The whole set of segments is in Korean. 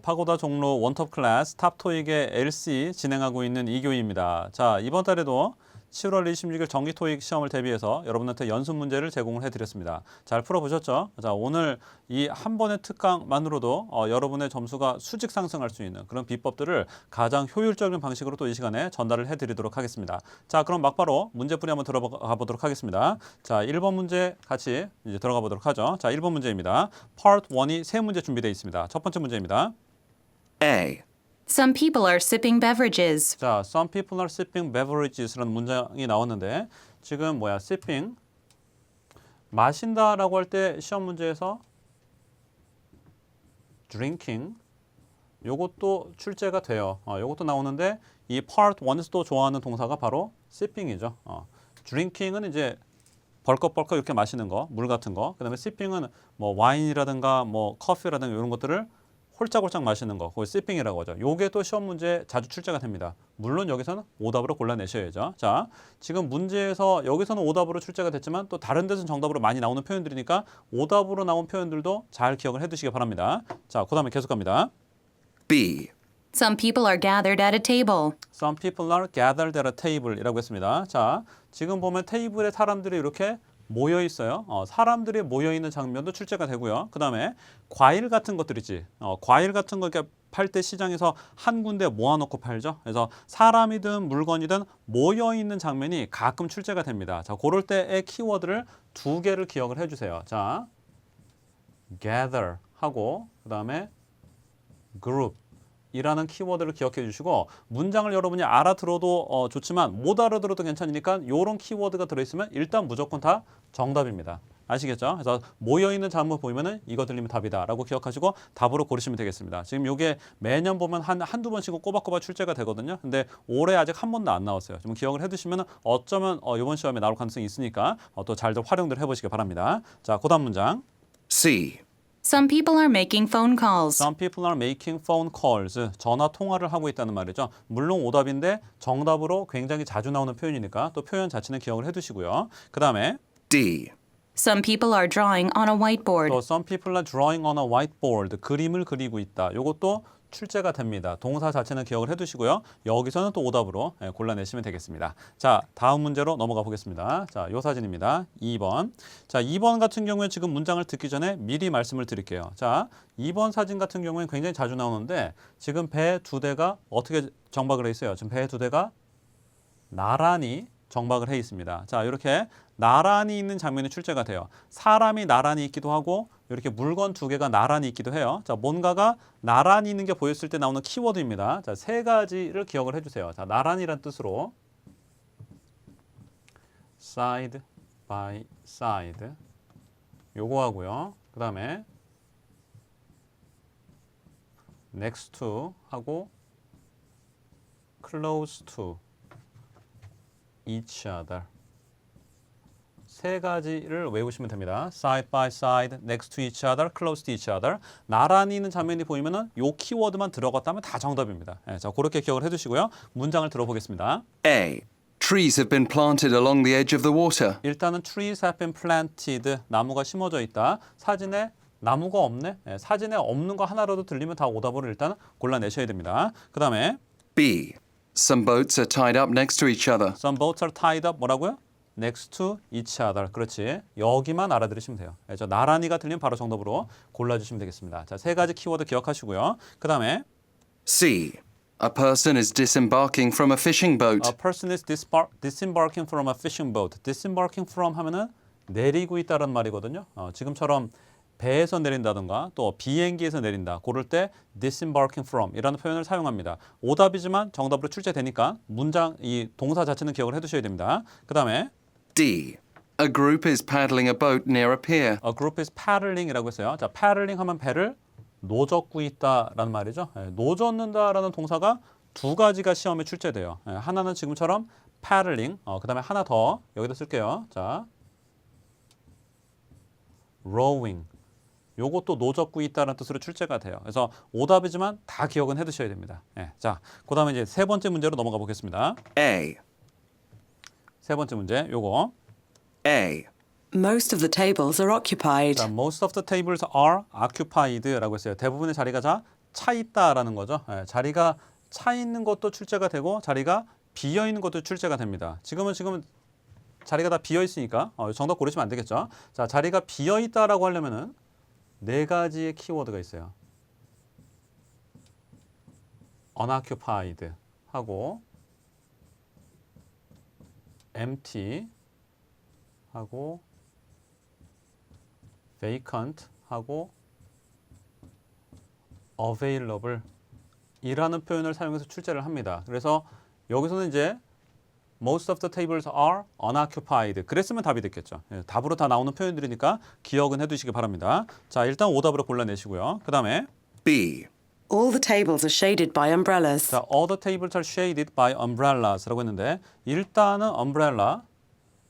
파고다 종로 원톱 클래스 탑토익의 LC 진행하고 있는 이교희입니다. 자, 이번 달에도 7월 26일 정기 토익 시험을 대비해서 여러분한테 연습 문제를 제공을 해드렸습니다. 잘 풀어보셨죠? 자, 오늘 이 한 번의 특강만으로도 여러분의 점수가 수직 상승할 수 있는 그런 비법들을 가장 효율적인 방식으로 또 이 시간에 전달을 해드리도록 하겠습니다. 자, 그럼 막바로 문제풀이 한번 들어가 보도록 하겠습니다. 자, 1번 문제 같이 이제 들어가 보도록 하죠. 자, 1번 문제입니다. Part 1이 세 문제 준비되어 있습니다. 첫 번째 문제입니다. A. Some people are sipping beverages. 자, some people are sipping beverages라는 문장이 나왔는데 지금 뭐야? sipping 마신다라고 할 때 시험 문제에서 drinking 요것도 출제가 돼요. 요것도 나오는데 이 part 1에서도 좋아하는 동사가 바로 sipping이죠. drinking은 이제 벌컥벌컥 이렇게 마시는 거, 물 같은 거. 그다음에 sipping은 뭐 와인이라든가 뭐 커피라든가 이런 것들을 홀짝홀짝 마시는 거, 그걸 sipping이라고 하죠. 요게 또 시험 문제에 자주 출제가 됩니다. 물론 여기서는 오답으로 골라내셔야죠. 자, 지금 문제에서 여기서는 오답으로 출제가 됐지만 또 다른 데서는 정답으로 많이 나오는 표현들이니까 오답으로 나온 표현들도 잘 기억을 해두시기 바랍니다. 자, 그 다음에 계속 갑니다. B. Some people are gathered at a table. Some people are gathered at a table 이라고 했습니다. 자, 지금 보면 테이블에 사람들이 이렇게 모여 있어요. 사람들이 모여 있는 장면도 출제가 되고요. 그 다음에 과일 같은 것들이지. 과일 같은 거 이렇게 팔 때 시장에서 한 군데 모아놓고 팔죠. 그래서 사람이든 물건이든 모여 있는 장면이 가끔 출제가 됩니다. 자, 그럴 때의 키워드를 두 개를 기억을 해주세요. 자, gather 하고 그 다음에 group. 이라는 키워드를 기억해 주시고 문장을 여러분이 알아들어도 좋지만 못 알아들어도 괜찮으니까 이런 키워드가 들어있으면 일단 무조건 다 정답입니다. 아시겠죠? 그래서 모여있는 장면 보이면은 이거 들리면 답이다 라고 기억하시고 답으로 고르시면 되겠습니다. 지금 이게 매년 보면 한두 번씩은 꼬박꼬박 출제가 되거든요. 근데 올해 아직 한 번도 안 나왔어요. 좀 기억을 해두시면 어쩌면 이번 시험에 나올 가능성이 있으니까 또 잘들 활용들 해보시기 바랍니다. 자, 그 다음 문장. C. Some people are making phone calls. Some people are making phone calls. 전화 통화를 하고 있다는 말이죠. 물론 오답인데 정답으로 굉장히 자주 나오는 표현이니까 또 표현 자체는 기억을 해두시고요. 그 다음에 D. Some people are drawing on a whiteboard. 또 some people are drawing on a whiteboard. 그림을 그리고 있다. 이것도 출제가 됩니다. 동사 자체는 기억을 해두시고요. 여기서는 또 오답으로 골라내시면 되겠습니다. 자, 다음 문제로 넘어가 보겠습니다. 자, 요 사진입니다. 2번. 자, 2번 같은 경우에 지금 문장을 듣기 전에 미리 말씀을 드릴게요. 자, 2번 사진 같은 경우에는 굉장히 자주 나오는데 지금 배 두 대가 어떻게 정박을 해 있어요? 지금 배 두 대가 나란히 정박을 해 있습니다. 자, 이렇게 나란히 있는 장면이 출제가 돼요. 사람이 나란히 있기도 하고 이렇게 물건 두 개가 나란히 있기도 해요. 자, 뭔가가 나란히 있는 게 보였을 때 나오는 키워드입니다. 자, 세 가지를 기억을 해주세요. 자, 나란히란 뜻으로 side by side 요거 하고요. 그 다음에 next to 하고 close to each other 세 가지를 외우시면 됩니다. Side by side, next to each other, close to each other. 나란히 있는 장면이 보이면은 요 키워드만 들어갔다면 다 정답입니다. 자, 그렇게 기억을 해두시고요. 문장을 들어보겠습니다. A. Trees have been planted along the edge of the water. 일단은 trees have been planted. 나무가 심어져 있다. 사진에 나무가 없네. 사진에 없는 거 하나라도 들리면 다 오답으로 일단 골라내셔야 됩니다. 그 다음에 B. Some boats are tied up next to each other. Some boats are tied up. 뭐라고요? Next to each other. 그렇지. 여기만 알아들으시면 돼요. 저 나란히가 들리면 바로 정답으로 골라주시면 되겠습니다. 자, 세 가지 키워드 기억하시고요. 그 다음에 C. A person is disembarking from a fishing boat. A person is disembarking from a fishing boat. Disembarking from 하면은 내리고 있다는 말이거든요. 지금처럼 배에서 내린다든가 또 비행기에서 내린다. 그럴 때 disembarking from 이라는 표현을 사용합니다. 오답이지만 정답으로 출제되니까 문장 이 동사 자체는 기억을 해두셔야 됩니다. 그 다음에 D. A group is paddling a boat near a pier. A group is paddling이라고 했어요. 자, paddling 하면 배를 노젓고 있다라는 말이죠. 노젓는다라는 동사가 두 가지가 시험에 출제돼요. 하나는 지금처럼 paddling, 그 다음에 하나 더 여기다 쓸게요. 자, rowing. 요것도 노젓고 있다는 뜻으로 출제가 돼요. 그래서 오답이지만 다 기억은 해두셔야 됩니다. 자, 그 다음에 이제 세 번째 문제로 넘어가 보겠습니다. A. 세 번째 문제, 요거. A. Most of the tables are occupied. 자, most of the tables are occupied라고 했어요. 대부분의 자리가 다 차 있다라는 거죠. 예, 자리가 차 있는 것도 출제가 되고 자리가 비어 있는 것도 출제가 됩니다. 지금 자리가 다 비어 있으니까 정답 고르시면 안 되겠죠. 자, 자리가 비어 있다라고 하려면은 네 가지의 키워드가 있어요. unoccupied 하고 empty 하고 vacant 하고 available 이라는 표현을 사용해서 출제를 합니다. 그래서 여기서는 이제 most of the tables are unoccupied 그랬으면 답이 됐겠죠. 예, 답으로 다 나오는 표현들이니까 기억은 해두시기 바랍니다. 자, 일단 오답으로 골라내시고요. 그 다음에 B. All the tables are shaded by umbrellas. 자, all the tables are shaded by umbrellas라고 했는데 일단은 umbrella.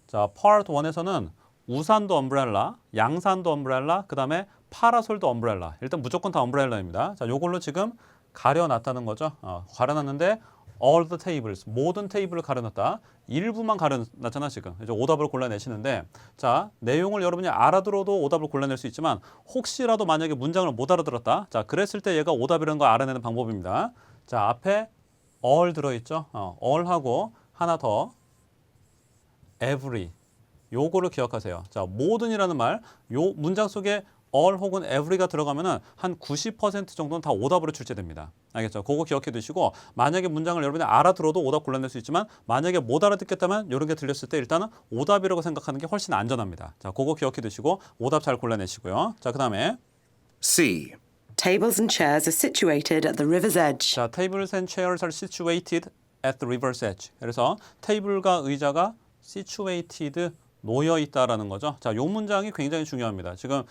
자, part 1에서는 우산도 umbrella, 양산도 umbrella, 그 다음에 파라솔도 umbrella. 일단 무조건 다 umbrella입니다. 자, 요걸로 지금 가려놨다는 거죠. 가려놨는데 all the tables, 모든 테이블을 가려놨다. 일부만 가려놨잖아 지금. 이제 오답을 골라내시는데 자, 내용을 여러분이 알아들어도 오답을 골라낼 수 있지만 혹시라도 만약에 문장을 못 알아들었다. 자, 그랬을 때 얘가 오답이라는 걸 알아내는 방법입니다. 자, 앞에 all 들어있죠. all하고 하나 더 every. 요거를 기억하세요. 자, 모든이라는 말, 요 문장 속에 all 혹은 every가 들어가면은 한 90% 정도는 다 오답으로 출제됩니다. 알겠죠? 그거 기억해 두시고 만약에 문장을 여러분이 알아들어도 오답 골라낼 수 있지만 만약에 못 알아듣겠다면 이런 게 들렸을 때 일단은 오답이라고 생각하는 게 훨씬 안전합니다. 자, 그거 기억해 두시고 오답 잘 골라내시고요. 자, 그다음에 C. Tables and chairs are situated at the river's edge. 자, tables and chairs are situated at the river's edge. 그래서 테이블과 의자가 situated 놓여 있다라는 거죠. 자, 요 문장이 굉장히 중요합니다. 지금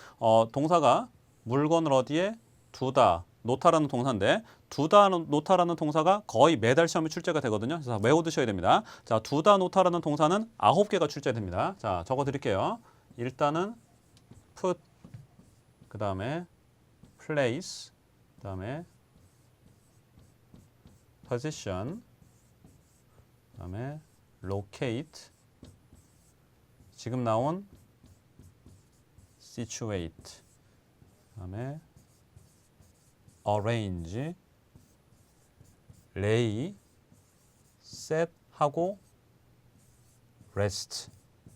동사가 물건을 어디에 두다, 놓다라는 동사인데 두다, 놓다라는 동사가 거의 매달 시험에 출제가 되거든요. 그래서 외워두셔야 됩니다. 자, 두다, 놓다라는 동사는 9개가 출제됩니다. 자, 적어드릴게요. 일단은 put, 그 다음에 place, 그 다음에 position, 그 다음에 locate, 지금 나온 situate, 그다음에 arrange, lay, set 하고 rest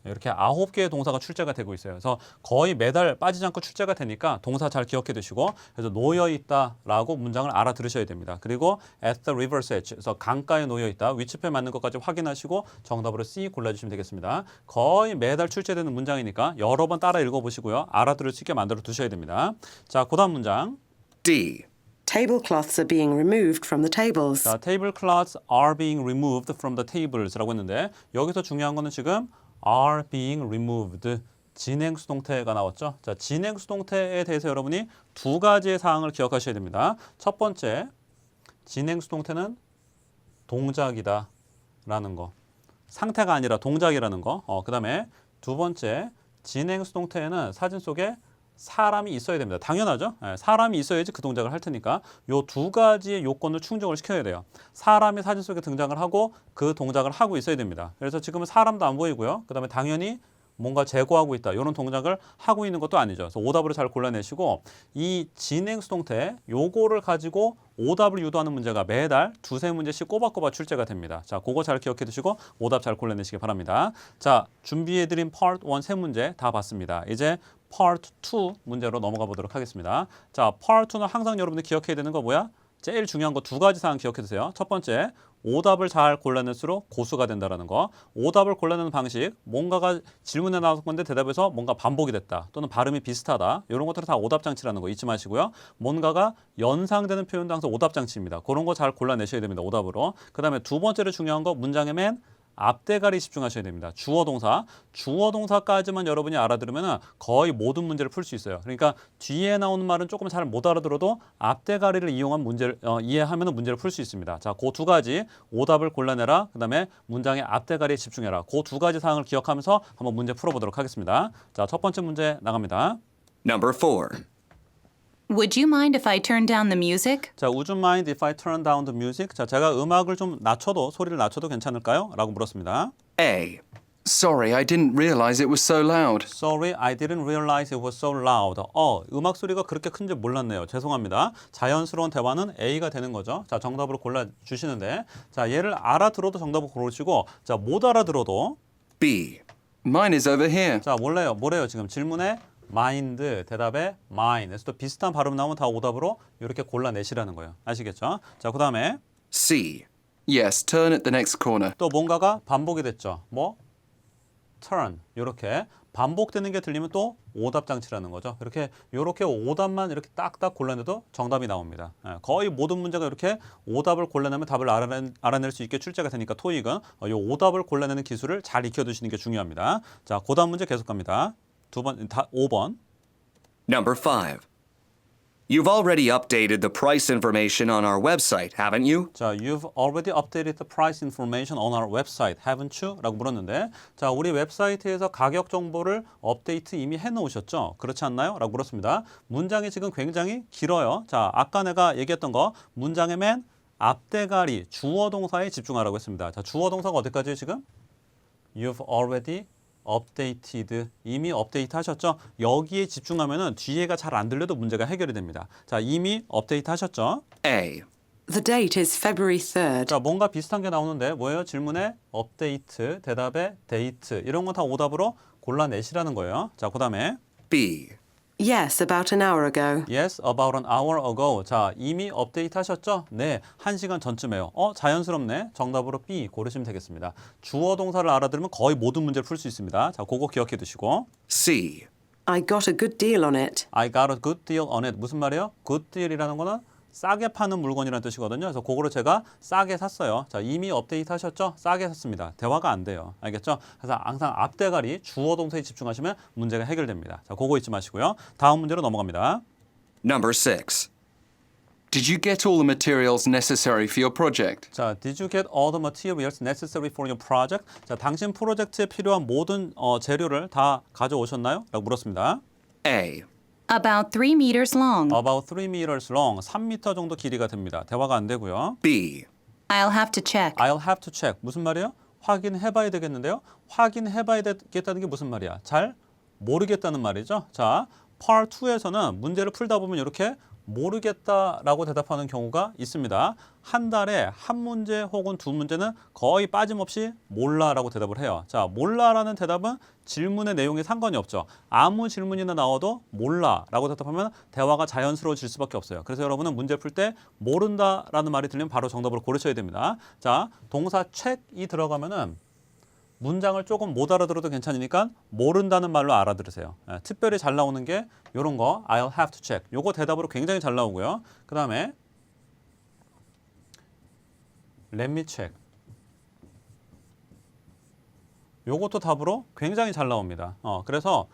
이렇게 9개의 동사가 출제가 되고 있어요. 그래서 거의 매달 빠지지 않고 출제가 되니까 동사 잘 기억해 두시고 그래서 놓여 있다라고 문장을 알아들으셔야 됩니다. 그리고 at the river's edge, 그래서 강가에 놓여 있다. 위치표에 맞는 것까지 확인하시고 정답으로 C 골라주시면 되겠습니다. 거의 매달 출제되는 문장이니까 여러 번 따라 읽어보시고요. 알아들을 수 있게 만들어 두셔야 됩니다. 자, 그다음 문장. D. Tablecloths are being removed from the tables. 자, tablecloths are being removed from the tables라고 했는데 여기서 중요한 거는 지금 are being removed 진행 수동태가 나왔죠. 자, 진행 수동태에 대해서 여러분이 두 가지의 사항을 기억하셔야 됩니다. 첫 번째, 진행 수동태는 동작이다 라는 거. 상태가 아니라 동작이라는 거. 그다음에 두 번째, 진행 수동태에는 사진 속에 사람이 있어야 됩니다. 당연하죠. 사람이 있어야지 그 동작을 할 테니까 요 두 가지의 요건을 충족을 시켜야 돼요. 사람이 사진 속에 등장을 하고 그 동작을 하고 있어야 됩니다. 그래서 지금은 사람도 안 보이고요. 그다음에 당연히 뭔가 제거하고 있다. 이런 동작을 하고 있는 것도 아니죠. 그래서 오답으로 잘 골라내시고 이 진행 수동태 요거를 가지고 오답을 유도하는 문제가 매달 두세 문제씩 꼬박꼬박 출제가 됩니다. 자, 그거 잘 기억해 두시고 오답 잘 골라내시기 바랍니다. 자, 준비해드린 Part 1 세 문제 다 봤습니다. 이제 Part 2 문제로 넘어가 보도록 하겠습니다. 자, Part 2는 항상 여러분들 기억해야 되는 거 뭐야? 제일 중요한 거 두 가지 사항 기억해 두세요. 첫 번째, 오답을 잘 골라낼수록 고수가 된다는 거. 오답을 골라내는 방식, 뭔가가 질문에 나왔을 건데 대답에서 뭔가 반복이 됐다 또는 발음이 비슷하다 이런 것들은 다 오답 장치라는 거 잊지 마시고요. 뭔가가 연상되는 표현도 항상 오답 장치입니다. 그런 거 잘 골라내셔야 됩니다. 오답으로. 그 다음에 두 번째로 중요한 거 문장의 맨 앞대가리 집중하셔야 됩니다. 주어 동사까지만 여러분이 알아들으면 거의 모든 문제를 풀 수 있어요. 그러니까 뒤에 나오는 말은 조금 잘 못 알아들어도 앞대가리를 이용한 문제를 이해하면 문제를 풀 수 있습니다. 자, 그 두 가지 오답을 골라내라. 그다음에 문장의 앞대가리에 집중해라. 그 두 가지 사항을 기억하면서 한번 문제 풀어보도록 하겠습니다. 자, 첫 번째 문제 나갑니다. Number 4. Would you mind if I turn down the music? 자, would you mind if I turn down the music? 자, 제가 음악을 좀 낮춰도 소리를 낮춰도 괜찮을까요? 라고 물었습니다. A. Sorry, I didn't realize it was so loud. Sorry, I didn't realize it was so loud. 음악 소리가 그렇게 큰지 몰랐네요. 죄송합니다. 자연스러운 대화는 A가 되는 거죠. 자, 정답으로 골라주시는데, 자, 얘를 알아들어도 정답을 고르시고, 자, 못 알아들어도, B. Mine is over here. 자, 뭐래요? 지금 질문에 mind, 대답에 mine. 그래서 또 비슷한 발음 나오면 다 오답으로 이렇게 골라내시라는 거예요. 아시겠죠? 자, 그 다음에 C. Yes, turn at the next corner. 또 뭔가가 반복이 됐죠. 뭐? turn. 이렇게 반복되는 게 들리면 또 오답 장치라는 거죠. 이렇게 오답만 이렇게 딱딱 골라내도 정답이 나옵니다. 거의 모든 문제가 이렇게 오답을 골라내면 답을 알아낼 수 있게 출제가 되니까 토익은 이 오답을 골라내는 기술을 잘 익혀두시는 게 중요합니다. 자, 그다음 문제 계속 갑니다. 5번. Number 5. You've already updated the price information on our website, haven't you? 자, you've already updated the price information on our website, haven't you? 라고 물었는데, 자, 우리 웹사이트에서 가격 정보를 업데이트 이미 해놓으셨죠? 그렇지 않나요? 라고 물었습니다. 문장이 지금 굉장히 길어요. 자, 아까 내가 얘기했던 거, 문장의 맨 앞대가리, 주어 동사에 집중하라고 했습니다. 자, 주어 동사가 어디까지예요, 지금? You've already updated, 이미 업데이트 하셨죠? 여기에 집중하면은 뒤에가 잘 안 들려도 문제가 해결이 됩니다. 자, 이미 업데이트 하셨죠? A. The date is February 3rd. 자, 뭔가 비슷한 게 나오는데 뭐예요? 질문에 업데이트, 대답에 데이트 이런 거 다 오답으로 골라내시라는 거예요. 자, 그 다음에 B. Yes, about an hour ago. Yes, about an hour ago. 자, 이미 업데이트 하셨죠? 네, 1시간 전쯤에요. 자연스럽네. 정답으로 B 고르시면 되겠습니다. 주어 동사를 알아들으면 거의 모든 문제를 풀 수 있습니다. 자, 그거 기억해 두시고. C. I got a good deal on it. I got a good deal on it. 무슨 말이에요? good deal이라는 거는 싸게 파는 물건이라는 뜻이거든요. 그래서 그거를 제가 싸게 샀어요. 자, 이미 업데이트 하셨죠? 싸게 샀습니다. 대화가 안 돼요. 알겠죠? 그래서 항상 앞대가리 주어 동사에 집중하시면 문제가 해결됩니다. 자, 그거 잊지 마시고요. 다음 문제로 넘어갑니다. Number 6. Did you get all the materials necessary for your project? 자, did you get all the materials necessary for your project? 자, 당신 프로젝트에 필요한 모든 재료를 다 가져오셨나요? 라고 물었습니다. A. About 3 meters long. About 3 meters long. 3m 정도 길이가 됩니다. 대화가 안 되고요. B. I'll have to check. I'll have to check. 무슨 말이에요? 확인해봐야 되겠는데요. 확인해봐야 되겠다는 게 무슨 말이야? 잘 모르겠다는 말이죠. 자, Part 2에서는 문제를 풀다 보면 이렇게 모르겠다라고 대답하는 경우가 있습니다. 한 달에 한 문제 혹은 두 문제는 거의 빠짐없이 몰라라고 대답을 해요. 자, 몰라라는 대답은 질문의 내용에 상관이 없죠. 아무 질문이나 나와도 몰라라고 대답하면 대화가 자연스러워질 수밖에 없어요. 그래서 여러분은 문제 풀 때 모른다라는 말이 들리면 바로 정답으로 고르셔야 됩니다. 자, 동사 check이 들어가면은 문장을 조금 못 알아들어도 괜찮으니까 모른다는 말로 알아들으세요. 특별히 잘 나오는 게 이런 거 I'll have to check. 요거 대답으로 굉장히 잘 나오고요. 그 다음에 let me check. 요것도 답으로 굉장히 잘 나옵니다. 그래서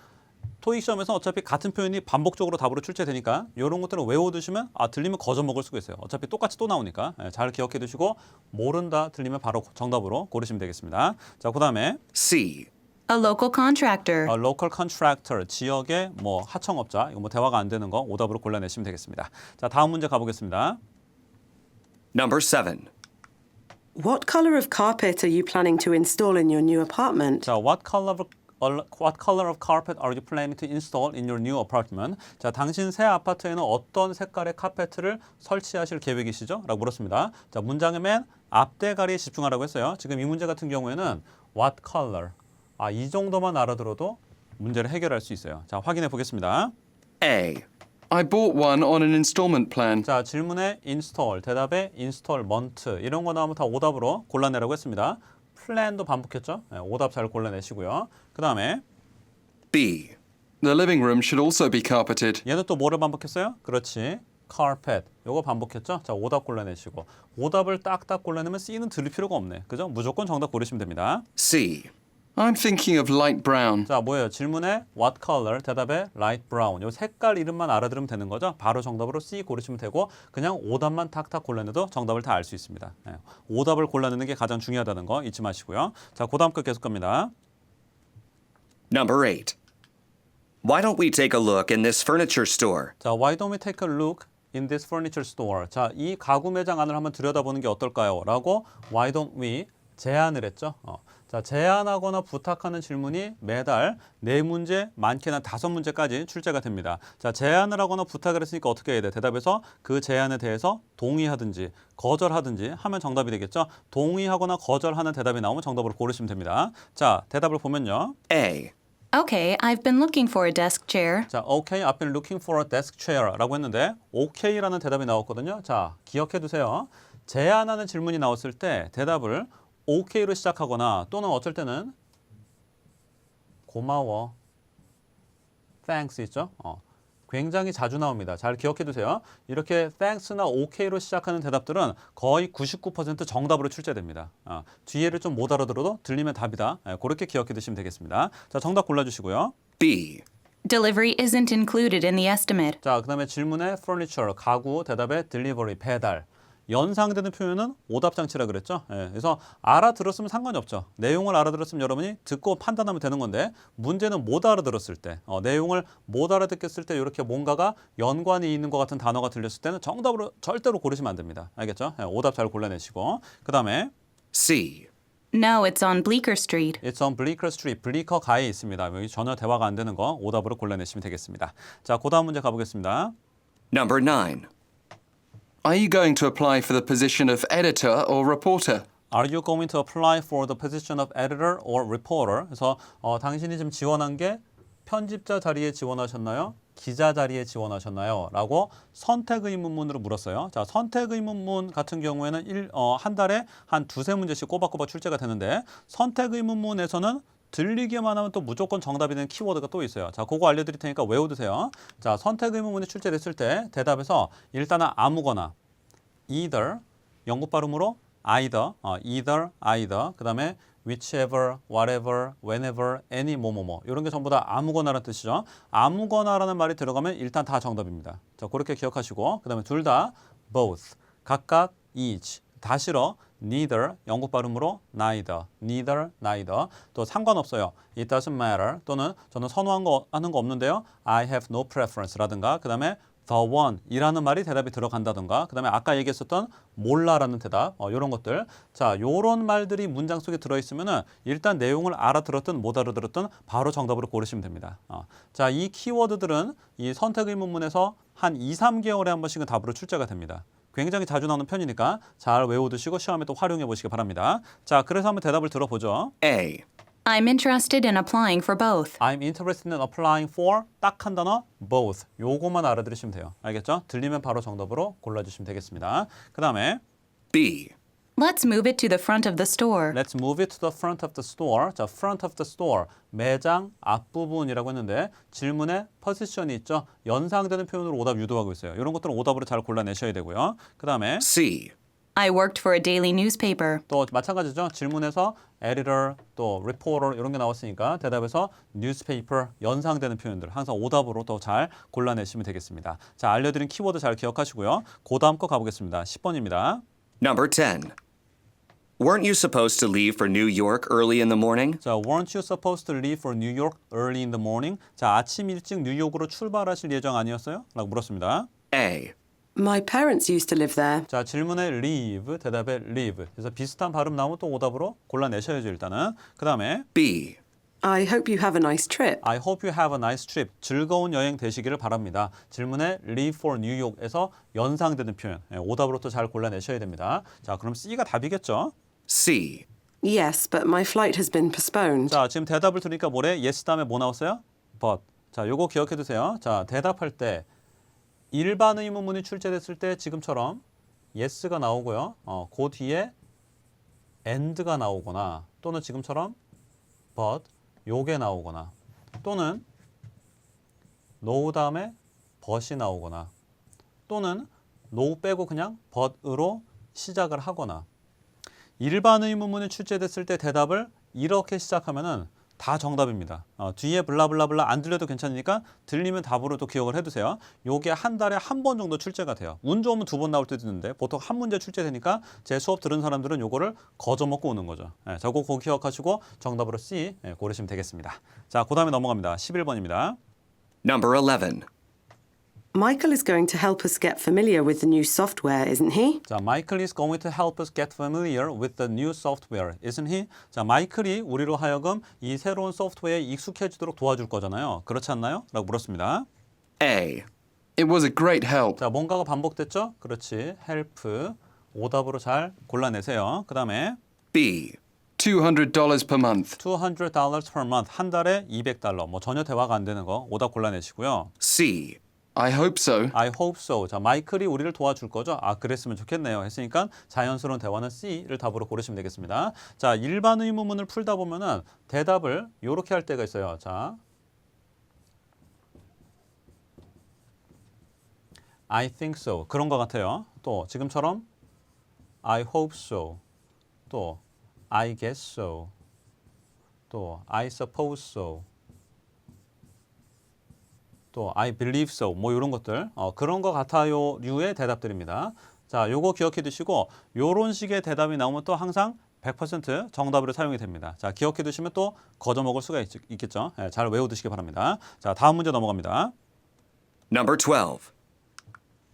토익 시험에서 어차피 같은 표현이 반복적으로 답으로 출제되니까 이런 것들을 외워두시면 들리면 거저 먹을 수가 있어요. 어차피 똑같이 또 나오니까 잘 기억해 두시고 모른다 들리면 바로 정답으로 고르시면 되겠습니다. 자, 그 다음에 C. A local contractor. local contractor, 지역의 뭐 하청업자, 이거 뭐 대화가 안 되는 거 오답으로 골라내시면 되겠습니다. 자, 다음 문제 가보겠습니다. Number 7. What color of carpet are you planning to install in your new apartment? 자, what color of carpet are you planning to install in your new apartment? 자, 당신 새 아파트에는 어떤 색깔의 카페트를 설치하실 계획이시죠? 라고 물었습니다. 자, 문장의 맨 앞대가리에 집중하라고 했어요. 지금 이 문제 같은 경우에는 what color? 이 정도만 알아들어도 문제를 해결할 수 있어요. 자, 확인해 보겠습니다. A. I bought one on an installment plan. 자, 질문에 install, 대답에 installment 이런 거 나오면 다 오답으로 골라내라고 했습니다. 플랜도 반복했죠? 오답 잘 골라내시고요. 그 다음에 B. The living room should also be carpeted. 얘는 또 뭐를 반복했어요? 그렇지. carpet. 요거 반복했죠? 자, 오답 골라내시고. 오답을 딱딱 골라내면 C는 들릴 필요가 없네. 그죠? 무조건 정답 고르시면 됩니다. C. I'm thinking of light brown. 자, 뭐예요? 질문에 what color, 대답에 light brown. 요 색깔 이름만 알아들으면 되는 거죠? 바로 정답으로 C 고르시면 되고 그냥 오답만 탁탁 골라내도 정답을 다 알 수 있습니다. 오답을 골라내는 게 가장 중요하다는 거 잊지 마시고요. 자, 그 다음 거 계속 갑니다. Number 8. Why don't we take a look in this furniture store? 자, why don't we take a look in this furniture store? 자, 이 가구 매장 안을 한번 들여다보는 게 어떨까요? 라고 why don't we 제안을 했죠. 자, 제안하거나 부탁하는 질문이 매달 4문제, 많게는 5문제까지 출제가 됩니다. 자, 제안을 하거나 부탁을 했으니까 어떻게 해야 돼? 대답에서 그 제안에 대해서 동의하든지 거절하든지 하면 정답이 되겠죠. 동의하거나 거절하는 대답이 나오면 정답으로 고르시면 됩니다. 자, 대답을 보면요. A. Okay, I've been looking for a desk chair. 자, okay, I've been looking for a desk chair라고 했는데 okay라는 대답이 나왔거든요. 자, 기억해 두세요. 제안하는 질문이 나왔을 때 대답을 okay로 시작하거나 또는 어쩔 때는 고마워, thanks 있죠? 굉장히 자주 나옵니다. 잘 기억해 두세요. 이렇게 thanks나 okay로 시작하는 대답들은 거의 99% 정답으로 출제됩니다. 뒤에를 좀 못 알아들어도 들리면 답이다. 그렇게 기억해 두시면 되겠습니다. 자, 정답 골라주시고요. B. Delivery isn't included in the estimate. 자, 그 다음에 질문에 furniture, 가구, 대답에 delivery, 배달. 연상되는 표현은 오답장치라 그랬죠. 그래서 알아들었으면 상관이 없죠. 내용을 알아들었으면 여러분이 듣고 판단하면 되는 건데 문제는 못 알아들었을 때, 내용을 못 알아듣겠을 때 이렇게 뭔가가 연관이 있는 것 같은 단어가 들렸을 때는 정답으로 절대로 고르시면 안 됩니다. 알겠죠? 오답 잘 골라내시고 그 다음에 C. No, it's on Bleecker Street. It's on Bleecker Street. 블리커 가에 있습니다. 여기 전혀 대화가 안 되는 거 오답으로 골라내시면 되겠습니다. 자, 그 다음 문제 가보겠습니다. Number 9. Are you going to apply for the position of editor or reporter? Are you going to apply for the position of editor or reporter? 그래서 당신이 지금 지원한 게 편집자 자리에 지원하셨나요? 기자 자리에 지원하셨나요? 라고 선택 의문문으로 물었어요. 자, 선택 의문문 같은 경우에는 한 달에 한 2-3문제씩 꼬박꼬박 출제가 되는데 선택 의문문에서는 들리기만 하면 또 무조건 정답이 되는 키워드가 또 있어요. 자, 그거 알려드릴 테니까 외워두세요. 자, 선택 의문문이 출제됐을 때 대답에서 일단은 아무거나 either, 영국 발음으로 either, either, 그 다음에 whichever, whatever, whenever, any, 뭐뭐뭐 이런 게 전부 다 아무거나라는 뜻이죠. 아무거나라는 말이 들어가면 일단 다 정답입니다. 자, 그렇게 기억하시고 그 다음에 둘 다 both, 각각 each, 다 싫어 neither, 영국 발음으로 neither, neither. 또 상관없어요. It doesn't matter. 또는 저는 선호하는 거 없는데요. I have no preference라든가 그 다음에 the one 이라는 말이 대답이 들어간다든가 그 다음에 아까 얘기했었던 몰라라는 대답 이런 것들. 자, 요런 말들이 문장 속에 들어있으면은 일단 내용을 알아들었든 못 알아들었든 바로 정답으로 고르시면 됩니다. 자, 이 키워드들은 이 선택 의문문에서 한 2-3개월에 한 번씩은 답으로 출제가 됩니다. 굉장히 자주 나오는 편이니까 잘 외워두시고 시험에 또 활용해 보시기 바랍니다. 자, 그래서 한번 대답을 들어보죠. A. I'm interested in applying for both. I'm interested in applying for 딱 한 단어 both. 요거만 알아들으시면 돼요. 알겠죠? 들리면 바로 정답으로 골라주시면 되겠습니다. 그 다음에 B. Let's move it to the front of the store. Let's move it to the front of the store. 자, front of the store. 매장 앞부분이라고 했는데 질문에 position이 있죠. 연상되는 표현으로 오답 유도하고 있어요. 이런 것들은 오답으로 잘 골라내셔야 되고요. 그 다음에 C. I worked for a daily newspaper. 또 마찬가지죠. 질문에서 editor, 또 reporter 이런 게 나왔으니까 대답에서 newspaper 연상되는 표현들 항상 오답으로 더 잘 골라내시면 되겠습니다. 자, 알려드린 키워드 잘 기억하시고요. 그 다음 거 가보겠습니다. 10번입니다. Number 10. Weren't you supposed to leave for New York early in the morning? 자, weren't you supposed to leave for New York early in the morning? 자, 아침 일찍 뉴욕으로 출발하실 예정 아니었어요? 라고 물었습니다. A. My parents used to live there. 자, 질문에 leave, 대답에 live. 그래서 비슷한 발음 나오면 또 오답으로 골라내셔야죠, 일단은. 그 다음에 B. I hope you have a nice trip. I hope you have a nice trip. 즐거운 여행 되시기를 바랍니다. 질문에 leave for New York에서 연상되는 표현. 오답으로 또 잘 골라내셔야 됩니다. 자, 그럼 C가 답이겠죠? C. Yes, but my flight has been postponed. 자, 지금 대답을 들으니까 뭐래? yes 다음에 뭐 나왔어요? but. 자, 요거 기억해 두세요. 자, 대답할 때 일반 의문문이 출제됐을 때 지금처럼 yes가 나오고요. 그 뒤에 and가 나오거나 또는 지금처럼 but 요게 나오거나 또는 no 다음에 but이 나오거나 또는 no 빼고 그냥 but으로 시작을 하거나 일반 의문문이 출제됐을 때 대답을 이렇게 시작하면은 다 정답입니다. 뒤에 블라블라블라 안 들려도 괜찮으니까 들리면 답으로 또 기억을 해두세요. 요게 한 달에 한 번 정도 출제가 돼요. 운 좋으면 2번 나올 때도 있는데 보통 한 문제 출제되니까 제 수업 들은 사람들은 요거를 거저먹고 오는 거죠. 저거 꼭 기억하시고 정답으로 C 고르시면 되겠습니다. 자, 그 다음에 넘어갑니다. 11번입니다. Number 11. Michael is going to help us get familiar with the new software, isn't he? 자, Michael is going to help us get familiar with the new software, isn't he? 자, 마이클이 우리로 하여금 이 새로운 소프트웨어에 익숙해지도록 도와줄 거잖아요. 그렇지 않나요? 라고 물었습니다. A. It was a great help. 자, 뭔가가 반복됐죠? 그렇지. help. 오답으로 잘 골라내세요. 그 다음에 B. $200 per month. $200 per month. 한 달에 $200. 뭐 전혀 대화가 안 되는 거 오답 골라내시고요. C. I hope so. I hope so. 자, 마이클이 우리를 도와줄 거죠? 아, 그랬으면 좋겠네요. 했으니까 자연스러운 대화는 C를 답으로 고르시면 되겠습니다. 자, 일반 의문문을 풀다 보면은 대답을 이렇게 할 때가 있어요. 자, I think so. 그런 것 같아요. 또 지금처럼 I hope so. 또 I guess so. 또 I suppose so. 또 I believe so. 뭐 이런 것들 그런 것 같아요 류의 대답들입니다. 자, 요거 기억해 두시고 요런 식의 대답이 나오면 또 항상 100% 정답으로 사용이 됩니다. 자, 기억해 두시면 또 거저먹을 수가 있겠죠. 네, 잘 외워두시기 바랍니다. 자, 다음 문제 넘어갑니다. Number 12.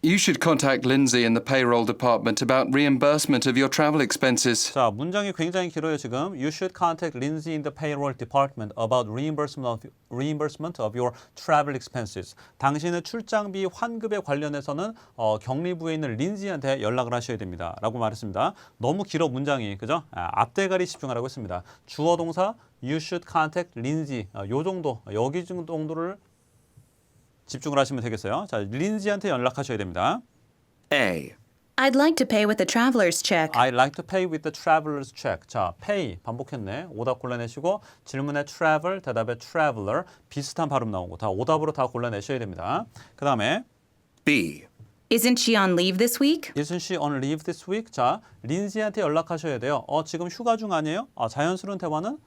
You should contact Lindsay in the payroll department about reimbursement of your travel expenses. 자, 문장이 굉장히 길어요, 지금. You should contact Lindsay in the payroll department about reimbursement of your travel expenses. 당신의 출장비 환급에 관련해서는 격리부에 있는 린지한테 연락을 하셔야 됩니다. 라고 말했습니다. 너무 길어, 문장이. 그죠? 앞대가리 집중하라고 했습니다. 주어 동사 you should contact Lindsay. 요 정도, 여기 정도를 집중을 하시면 되겠어요. 자, 린지한테 연락하셔야 됩니다. A. I'd like to pay with a traveler's check. I'd like to pay with the traveler's check. 자, pay 반복했네. 오답 골라내시고 질문에 travel, 대답에 traveler 비슷한 발음 나오고 다 오답으로 다 골라내셔야 됩니다. 그 다음에 B. Isn't she on leave this week? Isn't she on leave this week? 자, 린지한테 연락하셔야 돼요. 지금 휴가 중 아니에요? 자연스러운 대화는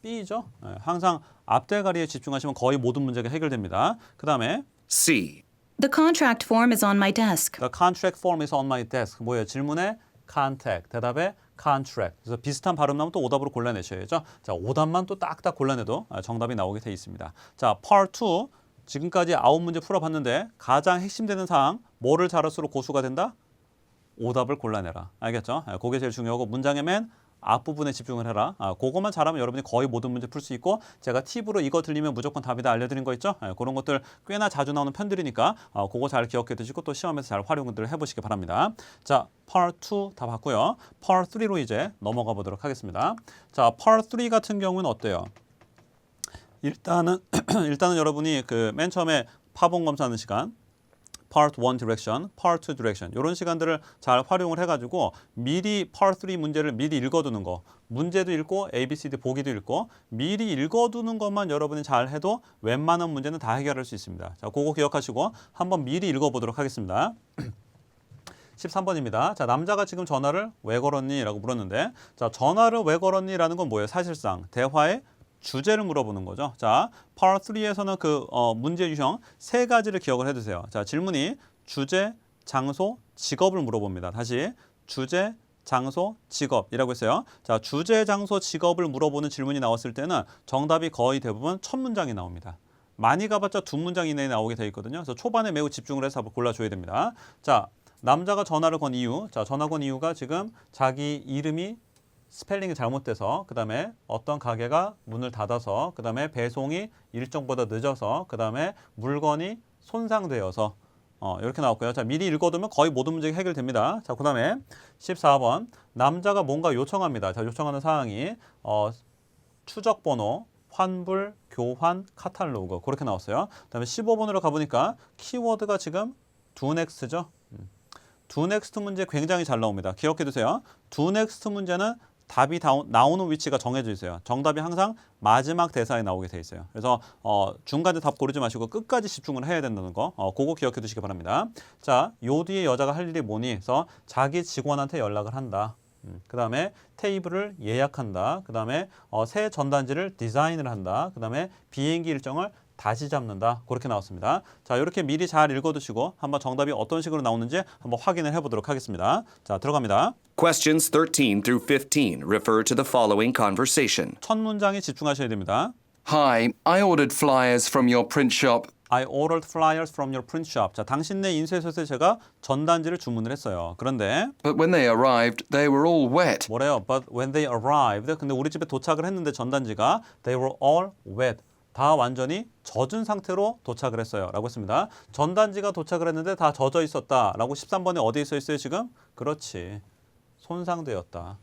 B죠. 네, 항상 앞대가리에 집중하시면 거의 모든 문제가 해결됩니다. 그 다음에 C. The contract form is on my desk. The contract form is on my desk. 뭐예요? 질문에 contact, 대답에 contract. 그래서 비슷한 발음 나오면 또 오답으로 골라내셔야죠. 자, 오답만 또 딱딱 골라내도 정답이 나오게 돼 있습니다. 자, Part 2. 지금까지 9문제 풀어봤는데 가장 핵심되는 사항, 뭐를 잘할수록 고수가 된다? 오답을 골라내라. 알겠죠? 그게 제일 중요하고 문장의 맨 앞부분에 집중을 해라. 그것만 잘하면 여러분이 거의 모든 문제 풀 수 있고 제가 팁으로 이거 들리면 무조건 답이다 알려드린 거 있죠? 그런 것들 꽤나 자주 나오는 편들이니까 그거 잘 기억해 두시고 또 시험에서 잘 활용을 해보시기 바랍니다. 자, Part 2 다 봤고요. Part 3로 이제 넘어가 보도록 하겠습니다. 자, Part 3 같은 경우는 어때요? 일단은 여러분이 그 맨 처음에 파본 검사하는 시간 Part 1 direction, Part 2 direction 이런 시간들을 잘 활용을 해가지고 미리 Part 3 문제를 미리 읽어두는 거 문제도 읽고 ABCD 보기도 읽고 미리 읽어두는 것만 여러분이 잘 해도 웬만한 문제는 다 해결할 수 있습니다. 자, 그거 기억하시고 한번 미리 읽어보도록 하겠습니다. 13번입니다. 자, 남자가 지금 전화를 왜 걸었니? 라고 물었는데 자, 전화를 왜 걸었니? 라는 건 뭐예요? 사실상 대화의 주제를 물어보는 거죠. 자, Part 3에서는 그 문제 유형 세 가지를 기억을 해두세요. 자, 질문이 주제, 장소, 직업을 물어봅니다. 다시 주제, 장소, 직업이라고 했어요. 자, 주제, 장소, 직업을 물어보는 질문이 나왔을 때는 정답이 거의 대부분 첫 문장이 나옵니다. 많이 가봤자 두 문장 이내에 나오게 돼 있거든요. 그래서 초반에 매우 집중을 해서 골라줘야 됩니다. 자, 남자가 전화를 건 이유. 자, 전화 건 이유가 지금 자기 이름이 스펠링이 잘못돼서 그 다음에 어떤 가게가 문을 닫아서 그 다음에 배송이 일정보다 늦어서 그 다음에 물건이 손상되어서 이렇게 나왔고요. 자, 미리 읽어두면 거의 모든 문제가 해결됩니다. 자, 그 다음에 14번 남자가 뭔가 요청합니다. 자, 요청하는 사항이 추적번호, 환불, 교환, 카탈로그 그렇게 나왔어요. 그 다음에 15번으로 가보니까 키워드가 지금 do next죠. do next 문제 굉장히 잘 나옵니다. 기억해 두세요. do next 문제는 답이 나오는 위치가 정해져 있어요. 정답이 항상 마지막 대사에 나오게 돼 있어요. 그래서 중간에 답 고르지 마시고 끝까지 집중을 해야 된다는 거 그거 기억해 두시기 바랍니다. 자, 요 뒤에 여자가 할 일이 뭐니? 해서 자기 직원한테 연락을 한다. 그 다음에 테이블을 예약한다. 그 다음에 새 전단지를 디자인을 한다. 그 다음에 비행기 일정을 다시 잡는다. 그렇게 나왔습니다. 자, 이렇게 미리 잘 읽어두시고 한번 정답이 어떤 식으로 나오는지 한번 확인을 해보도록 하겠습니다. 자, 들어갑니다. Questions 13 through 15 refer to the following conversation. 첫 문장에 집중하셔야 됩니다. Hi, I ordered flyers from your print shop. I ordered flyers from your print shop. 자, 당신네 인쇄소에서 제가 전단지를 주문을 했어요. 그런데 But when they arrived, they were all wet. 뭐래요? But when they arrived, 근데 우리 집에 도착을 했는데 전단지가 they were all wet. 다 완전히 젖은 상태로 도착을 했어요. 라고 했습니다. 전단지가 도착을 했는데 다 젖어 있었다. 라고 13번에 어디에 써 있어요, 지금? 그렇지. 손상되었다.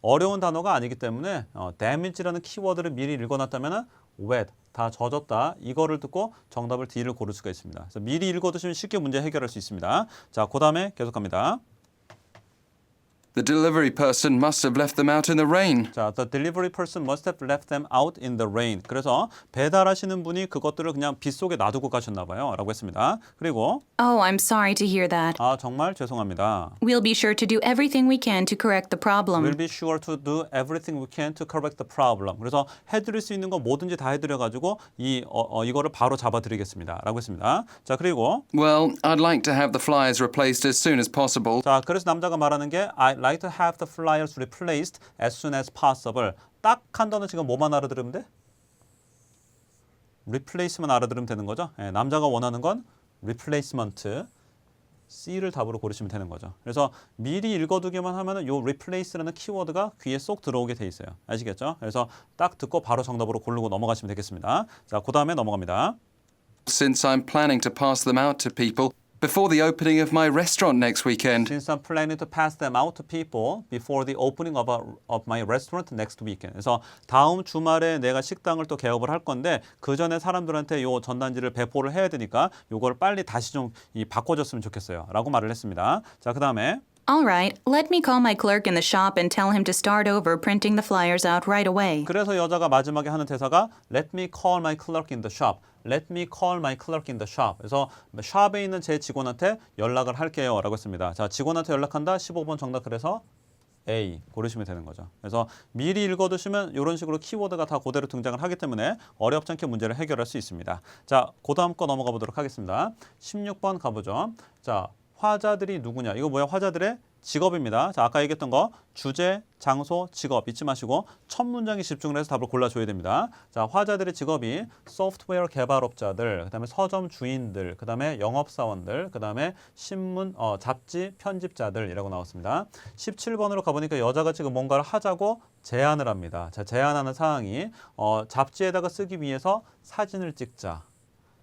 어려운 단어가 아니기 때문에 damage라는 키워드를 미리 읽어놨다면 wet, 다 젖었다. 이거를 듣고 정답을 D를 고를 수가 있습니다. 그래서 미리 읽어두시면 쉽게 문제 해결할 수 있습니다. 자, 그 다음에 계속 갑니다. The delivery person must have left them out in the rain. 자, the delivery person must have left them out in the rain. 그래서 배달하시는 분이 그것들을 그냥 빗속에 놔두고 가셨나 봐요. 라고 했습니다. 그리고 Oh, I'm sorry to hear that. 아, 정말 죄송합니다. We'll be sure to do everything we can to correct the problem. We'll be sure to do everything we can to correct the problem. 그래서 해드릴 수 있는 거 뭐든지 다 해드려가지고 이거를 바로 잡아드리겠습니다. 라고 했습니다. 자, 그리고 Well, I'd like to have the flyers replaced as soon as possible. 자, 그래서 남자가 말하는 게 I'd like to have the flyers replaced as soon as possible. 딱 한 단어 지금 뭐만 알아들으면 돼? replace만 알아들으면 되는 거죠. 예, 남자가 원하는 건 replacement. C를 답으로 고르시면 되는 거죠. 그래서 미리 읽어두기만 하면은 요 replace라는 키워드가 귀에 쏙 들어오게 돼 있어요. 아시겠죠? 그래서 딱 듣고 바로 정답으로 고르고 넘어가시면 되겠습니다. 자, 그 다음에 넘어갑니다. Since I'm planning to pass them out to people before the opening of my restaurant next weekend. Since I'm planning to pass them out to people before the opening of my restaurant next weekend. 그래서 다음 주말에 내가 식당을 또 개업을 할 건데 그 전에 사람들한테 요 전단지를 배포를 해야 되니까 요걸 빨리 다시 좀 바꿔줬으면 좋겠어요. 라고 말을 했습니다. 자, 그 다음에 All right, let me call my clerk in the shop and tell him to start over printing the flyers out right away. 그래서 여자가 마지막에 하는 대사가 Let me call my clerk in the shop. Let me call my clerk in the shop. 그래서 샵에 있는 제 직원한테 연락을 할게요. 라고 했습니다. 자, 직원한테 연락한다. 15번 정답 그래서 A 고르시면 되는 거죠. 그래서 미리 읽어두시면 이런 식으로 키워드가 다 그대로 등장을 하기 때문에 어렵지 않게 문제를 해결할 수 있습니다. 자, 그 다음 거 넘어가 보도록 하겠습니다. 16번 가보죠. 자, 화자들이 누구냐? 이거 뭐야? 화자들의 직업입니다. 자, 아까 얘기했던 거 주제, 장소, 직업 잊지 마시고 첫 문장에 집중을 해서 답을 골라줘야 됩니다. 자, 화자들의 직업이 소프트웨어 개발업자들, 그다음에 서점 주인들, 그다음에 영업사원들, 그다음에 신문, 잡지 편집자들이라고 나왔습니다. 17번으로 가보니까 여자가 지금 뭔가를 하자고 제안을 합니다. 자, 제안하는 사항이 잡지에다가 쓰기 위해서 사진을 찍자.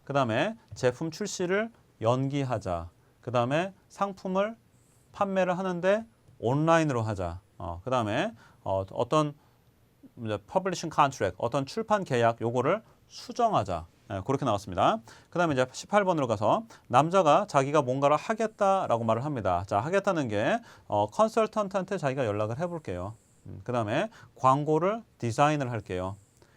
그다음에 제품 출시를 연기하자. 그다음에 상품을 판매를 하는데 온라인으로 하자. 그다음에 어떤 퍼블리싱 컨트랙, 어떤 출판 계약 요거를 수정하자. 그렇게 나왔습니다. 그다음에 이제 18번으로 가서 남자가 자기가 뭔가를 하겠다라고 말을 합니다. 자, 하겠다는 게 컨설턴트한테 자기가 연락을 해볼게요. 그다음에 광고를 디자인을 할게요.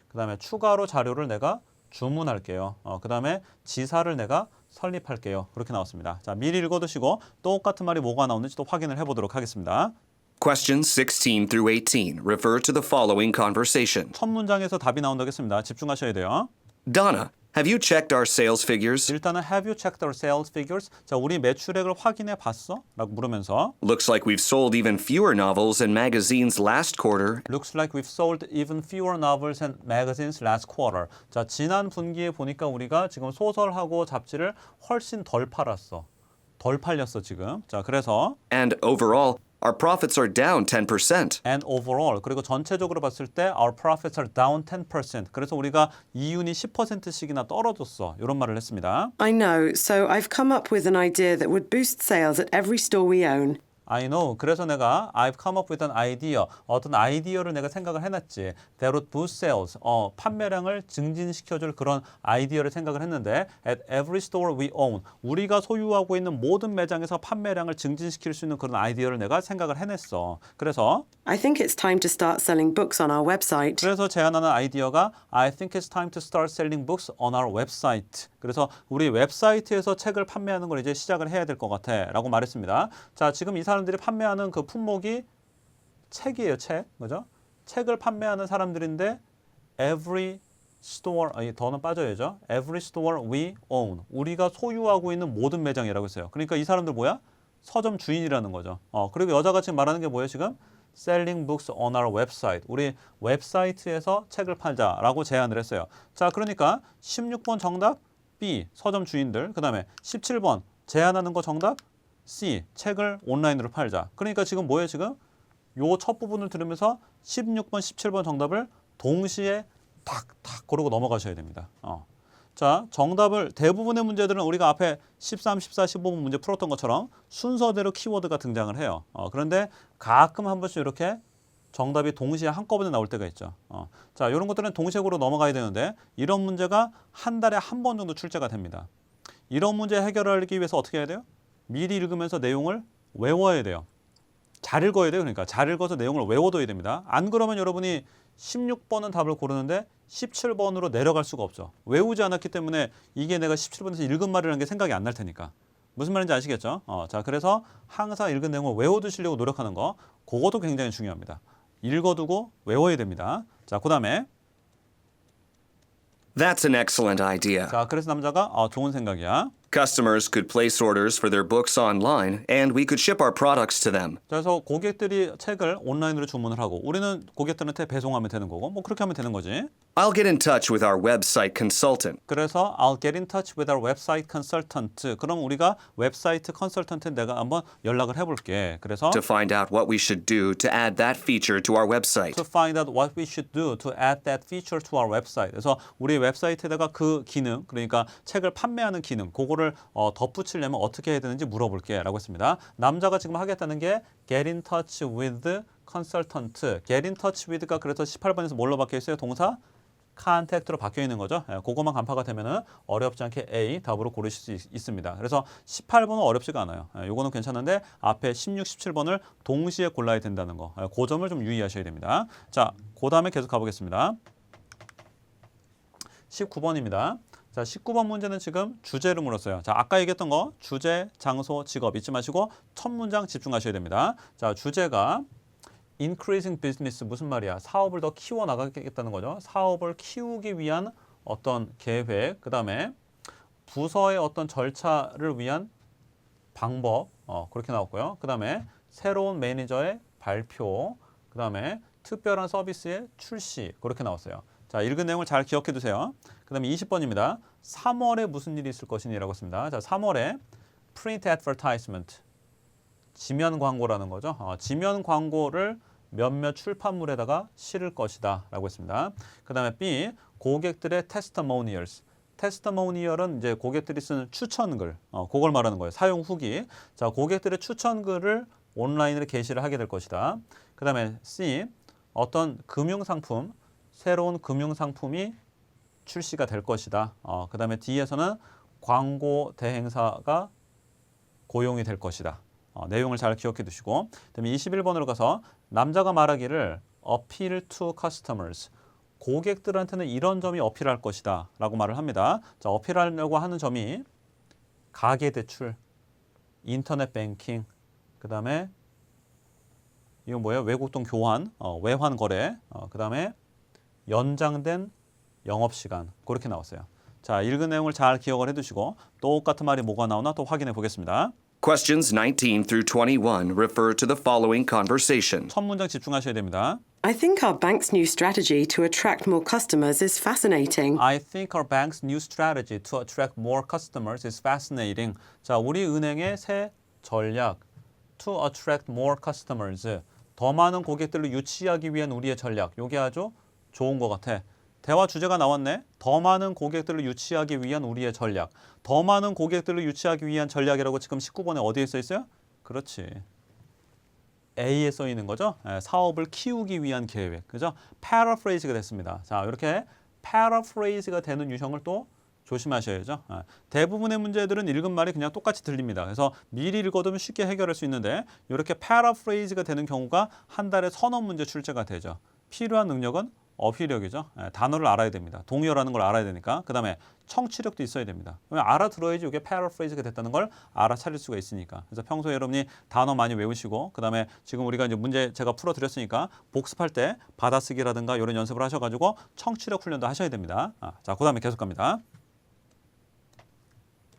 그다음에 추가로 자료를 내가 주문할게요. 그다음에 지사를 내가 설립할게요. 그렇게 나왔습니다. 자, 미리 읽어두시고 똑같은 말이 뭐가 나오는지 또 확인을 해보도록 하겠습니다. Questions 16 through 18 refer to the following conversation. 첫 문장에서 답이 나온다고 했습니다. 집중하셔야 돼요. Donna, have you checked our sales figures? 일단은 Have you checked our sales figures? 자, 우리 매출액을 확인해 봤어? 라고 물으면서 Looks like we've sold even fewer novels and magazines last quarter. Looks like we've sold even fewer novels and magazines last quarter. 자, 지난 분기에 보니까 우리가 지금 소설하고 잡지를 훨씬 덜 팔았어. 덜 팔렸어 지금. 자, 그래서 And overall, our profits are down 10%. and overall 그리고 전체적으로 봤을 때 our profits are down 10%. 그래서 우리가 이윤이 10%씩이나 떨어졌어. 이런 말을 했습니다. I know, so I've come up with an idea that would boost sales at every store we own. I know. 그래서 내가 I've come up with an idea. 어떤 아이디어를 내가 생각을 해놨지. That would boost sales. 판매량을 증진시켜줄 그런 아이디어를 생각을 했는데 at every store we own. 우리가 소유하고 있는 모든 매장에서 판매량을 증진시킬 수 있는 그런 아이디어를 내가 생각을 해냈어. 그래서 I think it's time to start selling books on our website. 그래서 제안하는 아이디어가 I think it's time to start selling books on our website. 그래서 우리 웹사이트에서 책을 판매하는 걸 이제 시작을 해야 될 것 같아 라고 말했습니다. 자, 지금 이 사람들이 판매하는 그 품목이 책이에요. 책. 그죠? 책을 판매하는 사람들인데 every store, 더는 빠져야죠. Every store we own. 우리가 소유하고 있는 모든 매장이라고 했어요. 그러니까 이 사람들 뭐야? 서점 주인이라는 거죠. 그리고 여자가 지금 말하는 게 뭐예요 지금? Selling books on our website. 우리 웹사이트에서 책을 팔자라고 제안을 했어요. 자, 그러니까 16번 정답 B. 서점 주인들. 그 다음에 17번 제안하는 거 정답 C. 책을 온라인으로 팔자. 그러니까 지금 뭐예요 지금? 요 첫 부분을 들으면서 16번, 17번 정답을 동시에 탁탁 고르고 넘어가셔야 됩니다. 자, 정답을 대부분의 문제들은 우리가 앞에 13, 14, 15번 문제 풀었던 것처럼 순서대로 키워드가 등장을 해요. 그런데 가끔 한 번씩 이렇게 정답이 동시에 한꺼번에 나올 때가 있죠. 자, 이런 것들은 동시에 고르고 넘어가야 되는데 이런 문제가 한 달에 한 번 정도 출제가 됩니다. 이런 문제 해결하기 위해서 어떻게 해야 돼요? 미리 읽으면서 내용을 외워야 돼요. 잘 읽어야 돼요. 그러니까 잘 읽어서 내용을 외워둬야 됩니다. 안 그러면 여러분이 16번은 답을 고르는데 17번으로 내려갈 수가 없죠. 외우지 않았기 때문에 이게 내가 17번에서 읽은 말이라는 게 생각이 안 날 테니까. 무슨 말인지 아시겠죠? 자, 그래서 항상 읽은 내용을 외워두시려고 노력하는 거, 그것도 굉장히 중요합니다. 읽어두고 외워야 됩니다. 자, 그 다음에 That's an excellent idea. 자, 그래서 남자가 좋은 생각이야. Customers could place orders for their books online, and we could ship our products to them. 그래서 고객들이 책을 온라인으로 주문을 하고 우리는 고객들한테 배송하면 되는 거고 뭐 그렇게 하면 되는 거지. I'll get in touch with our website consultant. 그래서 I'll get in touch with our website consultant. 그럼 우리가 웹사이트 컨설턴트 내가 한번 연락을 해볼게. 그래서 To find out what we should do to add that feature to our website. to find out what we should do to add that feature to our website. 그래서 우리 웹사이트에다가 그 기능, 그러니까 책을 판매하는 기능, 그거를 덧붙이려면 어떻게 해야 되는지 물어볼게라고 했습니다. 남자가 지금 하겠다는 게 get in touch with consultant. get in touch with가 그래서 18번에서 뭘로 바뀌어 있어요? 동사 contact로 바뀌어 있는 거죠. 그것만 간파가 되면은 어렵지 않게 A 답으로 고르실 수 있습니다. 그래서 18번은 어렵지가 않아요. 요거는 괜찮은데 앞에 16, 17번을 동시에 골라야 된다는 거. 그 점을 좀 유의하셔야 됩니다. 자, 그 다음에 계속 가보겠습니다. 19번입니다. 자, 19번 문제는 지금 주제를 물었어요. 자, 아까 얘기했던 거 주제, 장소, 직업 잊지 마시고 첫 문장 집중하셔야 됩니다. 자, 주제가 increasing business 무슨 말이야? 사업을 더 키워 나가겠다는 거죠. 사업을 키우기 위한 어떤 계획, 그 다음에 부서의 어떤 절차를 위한 방법, 그렇게 나왔고요. 그 다음에 새로운 매니저의 발표, 그 다음에 특별한 서비스의 출시, 그렇게 나왔어요. 자, 읽은 내용을 잘 기억해 두세요. 그 다음에 20번입니다. 3월에 무슨 일이 있을 것이니라고 했습니다. 자, 3월에 print advertisement, 지면 광고라는 거죠. 지면 광고를 몇몇 출판물에다가 실을 것이다 라고 했습니다. 그 다음에 B, 고객들의 testimonials. 테스티모니얼은 이제 고객들이 쓰는 추천글, 그걸 말하는 거예요. 사용 후기. 자, 고객들의 추천글을 온라인으로 게시를 하게 될 것이다. 그 다음에 C, 어떤 금융상품, 새로운 금융상품이 출시가 될 것이다. 그 다음에 D에서는 광고 대행사가 고용이 될 것이다. 내용을 잘 기억해 두시고, 그다음에 21번으로 가서 남자가 말하기를 appeal to customers, 고객들한테는 이런 점이 어필할 것이다 라고 말을 합니다. 자, 어필하려고 하는 점이 가계대출, 인터넷 뱅킹, 그 다음에 이건 뭐예요? 외국돈 교환, 외환 거래, 그 다음에 연장된 영업시간, 그렇게 나왔어요. 자, 읽은 내용을 잘 기억을 해두시고 똑같은 말이 뭐가 나오나 또 확인해 보겠습니다. Questions 19 through 21 refer to the following conversation. 첫 문장 집중하셔야 됩니다. I think our bank's new strategy to attract more customers is fascinating. I think our bank's new strategy to attract more customers is fascinating. 자, 우리 은행의 새 전략 to attract more customers, 더 많은 고객들을 유치하기 위한 우리의 전략, 이게 아주 좋은 것 같아. 대화 주제가 나왔네. 더 많은 고객들을 유치하기 위한 우리의 전략. 더 많은 고객들을 유치하기 위한 전략이라고 지금 19번에 어디에 써 있어요? 그렇지. A에 써 있는 거죠. 사업을 키우기 위한 계획. 그죠? paraphrase가 됐습니다. 자, 이렇게 paraphrase가 되는 유형을 또 조심하셔야죠. 대부분의 문제들은 읽은 말이 그냥 똑같이 들립니다. 그래서 미리 읽어두면 쉽게 해결할 수 있는데 이렇게 paraphrase가 되는 경우가 한 달에 서너 문제 출제가 되죠. 필요한 능력은 어휘력이죠. 단어를 알아야 됩니다. 동의어라는 걸 알아야 되니까. 그 다음에 청취력도 있어야 됩니다. 알아들어야지 이게 paraphrase가 됐다는 걸 알아차릴 수가 있으니까. 그래서 평소에 여러분이 단어 많이 외우시고, 그 다음에 지금 우리가 이제 문제 제가 풀어드렸으니까 복습할 때 받아쓰기라든가 이런 연습을 하셔가지고 청취력 훈련도 하셔야 됩니다. 자, 그 다음에 계속 갑니다.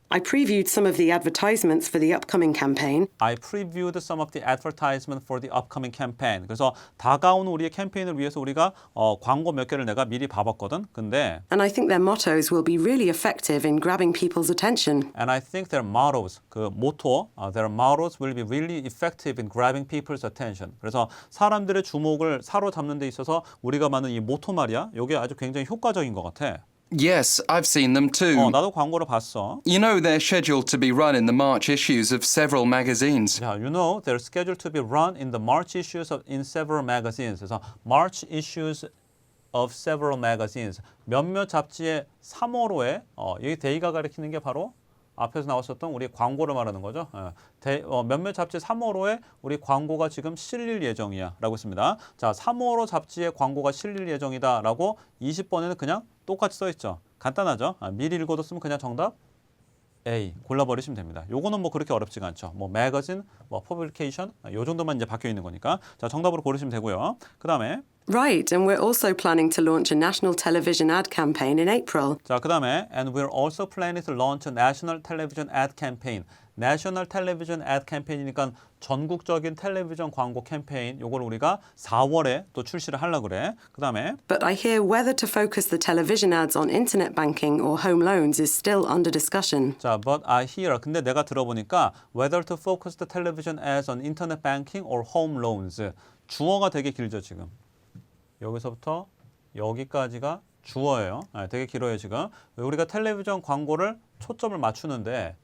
I previewed some of the advertisements for the upcoming campaign. I previewed some of the advertisement for the upcoming campaign. 그래서 다가오는 우리의 캠페인을 위해서 우리가 광고 몇 개를 내가 미리 봐봤거든. 근데 And I think their mottos will be really effective in grabbing people's attention. And I think their mottos, 그 모토, their mottos will be really effective in grabbing people's attention. 그래서 사람들의 주목을 사로잡는 데 있어서 우리가 만든 이 모토 말이야. 이게 아주 굉장히 효과적인 것 같아. Yes, I've seen them too. 나도 광고를 봤어. You know, they're scheduled to be run in the March issues of several magazines. 자, you know, they're scheduled to be run in the March issues in several magazines. 그래서 March issues of several magazines. 몇몇 잡지의 3월호에 여기 데이가 가리키는 게 바로 앞에서 나왔었던 우리 광고를 말하는 거죠. 몇몇 잡지 3월호에 우리 광고가 지금 실릴 예정이야 라고 했습니다. 자, 3월호 잡지에 광고가 실릴 예정이다 라고 20번에는 그냥 똑같이 써 있죠. 간단하죠. 미리 읽어뒀으면 그냥 정답 A 골라버리시면 됩니다. 요거는 뭐 그렇게 어렵지가 않죠. 뭐 매거진, 뭐 퍼블리케이션 요 정도만 이제 바뀌어 있는 거니까. 자, 정답으로 고르시면 되고요. 그다음에 Right, and we're also planning to launch a national television ad campaign in April. 자, 그다음에 and we're also planning to launch a national television ad campaign. National Television Ad Campaign이니까 전국적인 텔레비전 광고 캠페인 요걸 우리가 4월에 또 출시를 하려고 그래. 그다음에 But I hear whether to focus the television ads on internet banking or home loans is still under discussion. 자, but I hear. 근데 내가 들어보니까 whether to focus the television ads on internet banking or home loans. 주어가 되게 길죠, 지금. 여기서부터 여기까지가 주어예요. 되게 길어요, 지금. 우리가 텔레비전 광고를 초점을 맞추는데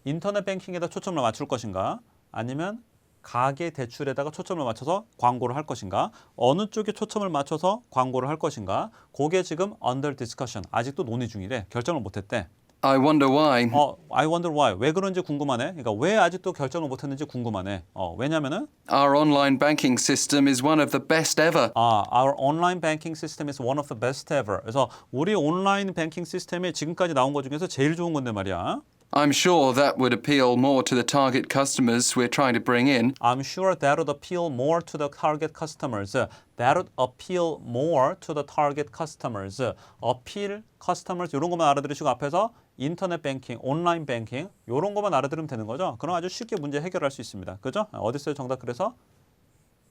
인터넷 뱅킹에다 초점을 맞출 것인가? 아니면 가계 대출에다가 초점을 맞춰서 광고를 할 것인가? 어느 쪽에 초점을 맞춰서 광고를 할 것인가? 그게 지금 under discussion. 아직도 논의 중이래. 결정을 못했대. I wonder why. I wonder why. 왜 그런지 궁금하네. 그러니까 왜 아직도 결정을 못했는지 궁금하네. 왜냐면은 Our online banking system is one of the best ever. our online banking system is one of the best ever. 그래서 우리 온라인 뱅킹 시스템이 지금까지 나온 것 중에서 제일 좋은 건데 말이야. I'm sure that would appeal more to the target customers we're trying to bring in. I'm sure that would appeal more to the target customers. That would appeal more to the target customers. appeal customers 이런 것만 알아들으시고 앞에서 인터넷 뱅킹, 온라인 뱅킹 이런 것만 알아들으면 되는 거죠. 그럼 아주 쉽게 문제 해결할 수 있습니다. 그죠? 어디 있어요 정답? 그래서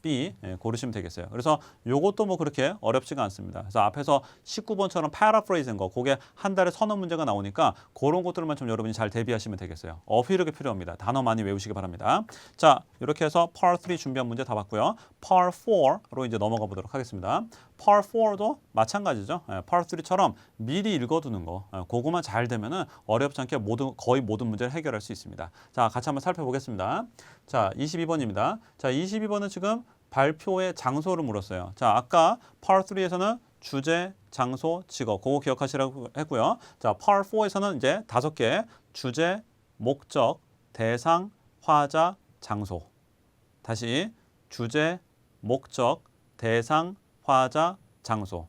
B 고르시면 되겠어요. 그래서 요것도 뭐 그렇게 어렵지가 않습니다. 그래서 앞에서 19번처럼 패러프레이즈인 거, 그게 한 달에 서너 문제가 나오니까 그런 것들만 좀 여러분이 잘 대비하시면 되겠어요. 어휘력이 필요합니다. 단어 많이 외우시기 바랍니다. 자, 이렇게 해서 Part 3 준비한 문제 다 봤고요. Part 4로 이제 넘어가 보도록 하겠습니다. Part 4도 마찬가지죠. Part 3처럼 미리 읽어두는 거, 그거만 잘 되면은 어렵지 않게 거의 모든 문제를 해결할 수 있습니다. 자, 같이 한번 살펴보겠습니다. 자, 22번입니다. 자, 22번은 지금 발표의 장소를 물었어요. 자, 아까 Part 3에서는 주제, 장소, 직업 그거 기억하시라고 했고요. 자, Part 4에서는 이제 5개 주제, 목적, 대상, 화자, 장소. 다시 주제, 목적, 대상, 화자, 장소.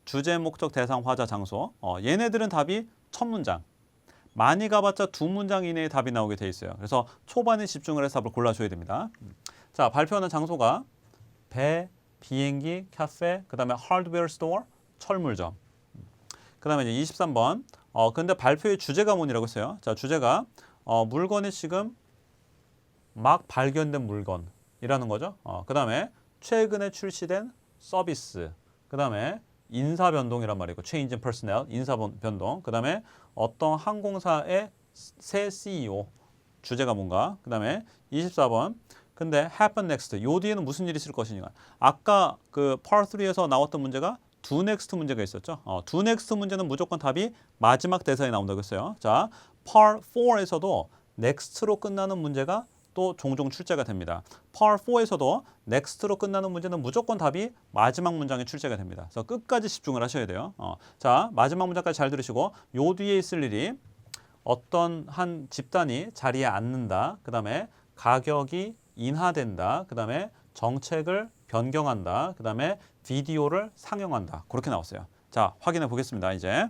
주제, 목적, 대상, 화자, 장소. 얘네들은 답이 첫 문장. 많이 가봤자 2문장 이내에 답이 나오게 돼 있어요. 그래서 초반에 집중을 해서 답을 골라줘야 됩니다. 자, 발표하는 장소가 배, 비행기, 카페, 그 다음에 하드웨어 스토어, 철물점. 그 다음에 이제 23번. 근데 발표의 주제가 뭐니라고 했어요. 자, 주제가 물건이 지금 막 발견된 물건이라는 거죠. 그 다음에 최근에 출시된 서비스. 그 다음에 인사 변동이란 말이고 change in personnel, 인사 변동. 그 다음에 어떤 항공사의 새 CEO. 주제가 뭔가. 그 다음에 24번. 근데 happen next. 요 뒤에는 무슨 일이 있을 것이냐. 아까 그 part 3에서 나왔던 문제가 do next 문제가 있었죠. do next 문제는 무조건 답이 마지막 대사에 나온다고 했어요. 자, part 4에서도 next로 끝나는 문제가 또 종종 출제가 됩니다. part 4에서도 next로 끝나는 문제는 무조건 답이 마지막 문장에 출제가 됩니다. 그래서 끝까지 집중을 하셔야 돼요. 자, 마지막 문장까지 잘 들으시고 요 뒤에 있을 일이 어떤 한 집단이 자리에 앉는다. 그 다음에 가격이 인하된다. 그 다음에 정책을 변경한다. 그 다음에 비디오를 상영한다. 그렇게 나왔어요. 자, 확인해 보겠습니다. 이제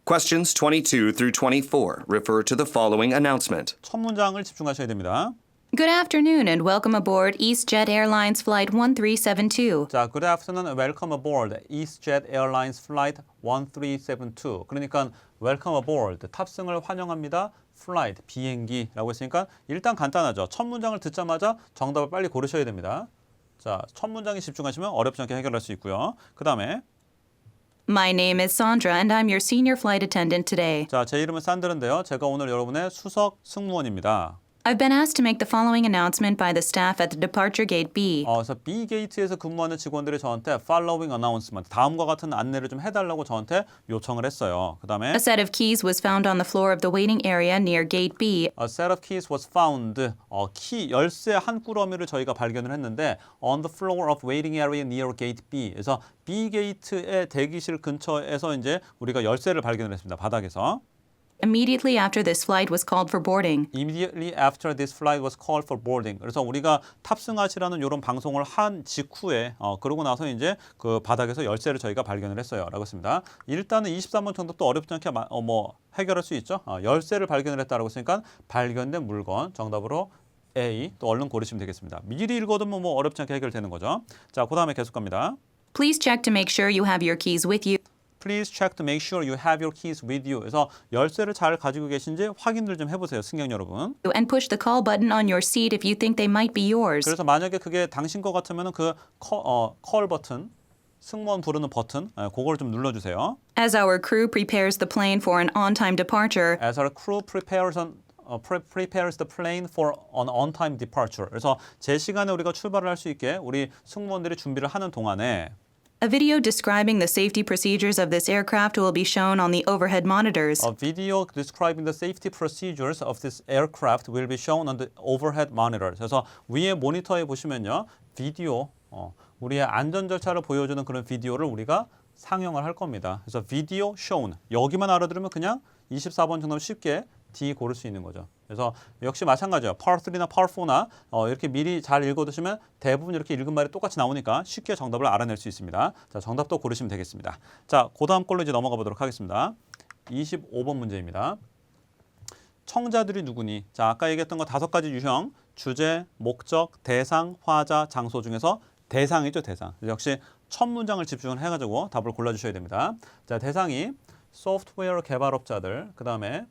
Questions 22 through 24 refer to the following announcement. 첫 문장을 집중하셔야 됩니다. Good afternoon and welcome aboard EastJet Airlines Flight 1372. 자, good afternoon, welcome aboard EastJet Airlines Flight 1372. 그러니까 welcome aboard, 탑승을 환영합니다. flight, 비행기라고 했으니까 일단 간단하죠. 첫 문장을 듣자마자 정답을 빨리 고르셔야 됩니다. 자, 첫 문장에 집중하시면 어렵지 않게 해결할 수 있고요. 그 다음에 My name is Sandra and I'm your senior flight attendant today. 자, 제 이름은 산드른데요. 제가 오늘 여러분의 수석 승무원입니다. I've been asked to make the following announcement by the staff at the departure gate B. 그래서 B 게이트에서 근무하는 직원들이 저한테 following announcement, 다음과 같은 안내를 좀 해달라고 저한테 요청을 했어요. 그 다음에 A set of keys was found on the floor of the waiting area near gate B. A set of keys was found. 키 열쇠 한 꾸러미를 저희가 발견을 했는데 on the floor of waiting area near gate B. 그래서 B 게이트의 대기실 근처에서 이제 우리가 열쇠를 발견을 했습니다. 바닥에서. Immediately after this flight was called for boarding. Immediately after this flight was called for boarding. 그래서 우리가 탑승하시라는 이런 방송을 한 직후에 그러고 나서 이제 그 바닥에서 열쇠를 저희가 발견을 했어요라고 했습니다. 일단은 23번 정답도 어렵지 않게 해결할 수 있죠. 열쇠를 발견을 했다라고 했으니까 발견된 물건 정답으로 A 또 얼른 고르시면 되겠습니다. 미리 읽어두면 뭐 어렵지 않게 해결되는 거죠. 자, 그다음에 계속 갑니다. Please check to make sure you have your keys with you. Please check to make sure you have your keys with you. 그래서 열쇠를 잘 가지고 계신지 확인을 좀 해보세요, 승객 여러분. And push the call button on your seat if you think they might be yours. 그래서 만약에 그게 당신 거 같으면은 그 콜 버튼, 승무원 부르는 버튼, 그걸 좀 눌러주세요. As our crew prepares the plane for an on-time departure, As our crew prepares the plane for an on-time departure. 그래서 제 시간에 우리가 출발을 할 수 있게 우리 승무원들이 준비를 하는 동안에 a video describing the safety procedures of this aircraft will be shown on the overhead monitors. A video describing the safety procedures of this aircraft will be shown on the overhead monitors. 그래서 위에 모니터에 보시면요, 비디오, 우리의 안전 절차를 보여주는 그런 비디오를 우리가 상영을 할 겁니다. 그래서 video shown 여기만 알아들으면 그냥 24번 정답 쉽게 D 고를 수 있는 거죠. 그래서 역시 마찬가지예요. Part 3나 Part 4나 이렇게 미리 잘 읽어두시면 대부분 이렇게 읽은 말이 똑같이 나오니까 쉽게 정답을 알아낼 수 있습니다. 자, 정답도 고르시면 되겠습니다. 자, 그 다음 걸로 이제 넘어가 보도록 하겠습니다. 25번 문제입니다. 청자들이 누구니? 자, 아까 얘기했던 거 5가지 유형, 주제, 목적, 대상, 화자, 장소 중에서 대상이죠, 대상. 역시 첫 문장을 집중을 해가지고 답을 골라주셔야 됩니다. 자, 대상이 소프트웨어 개발업자들, 그 다음에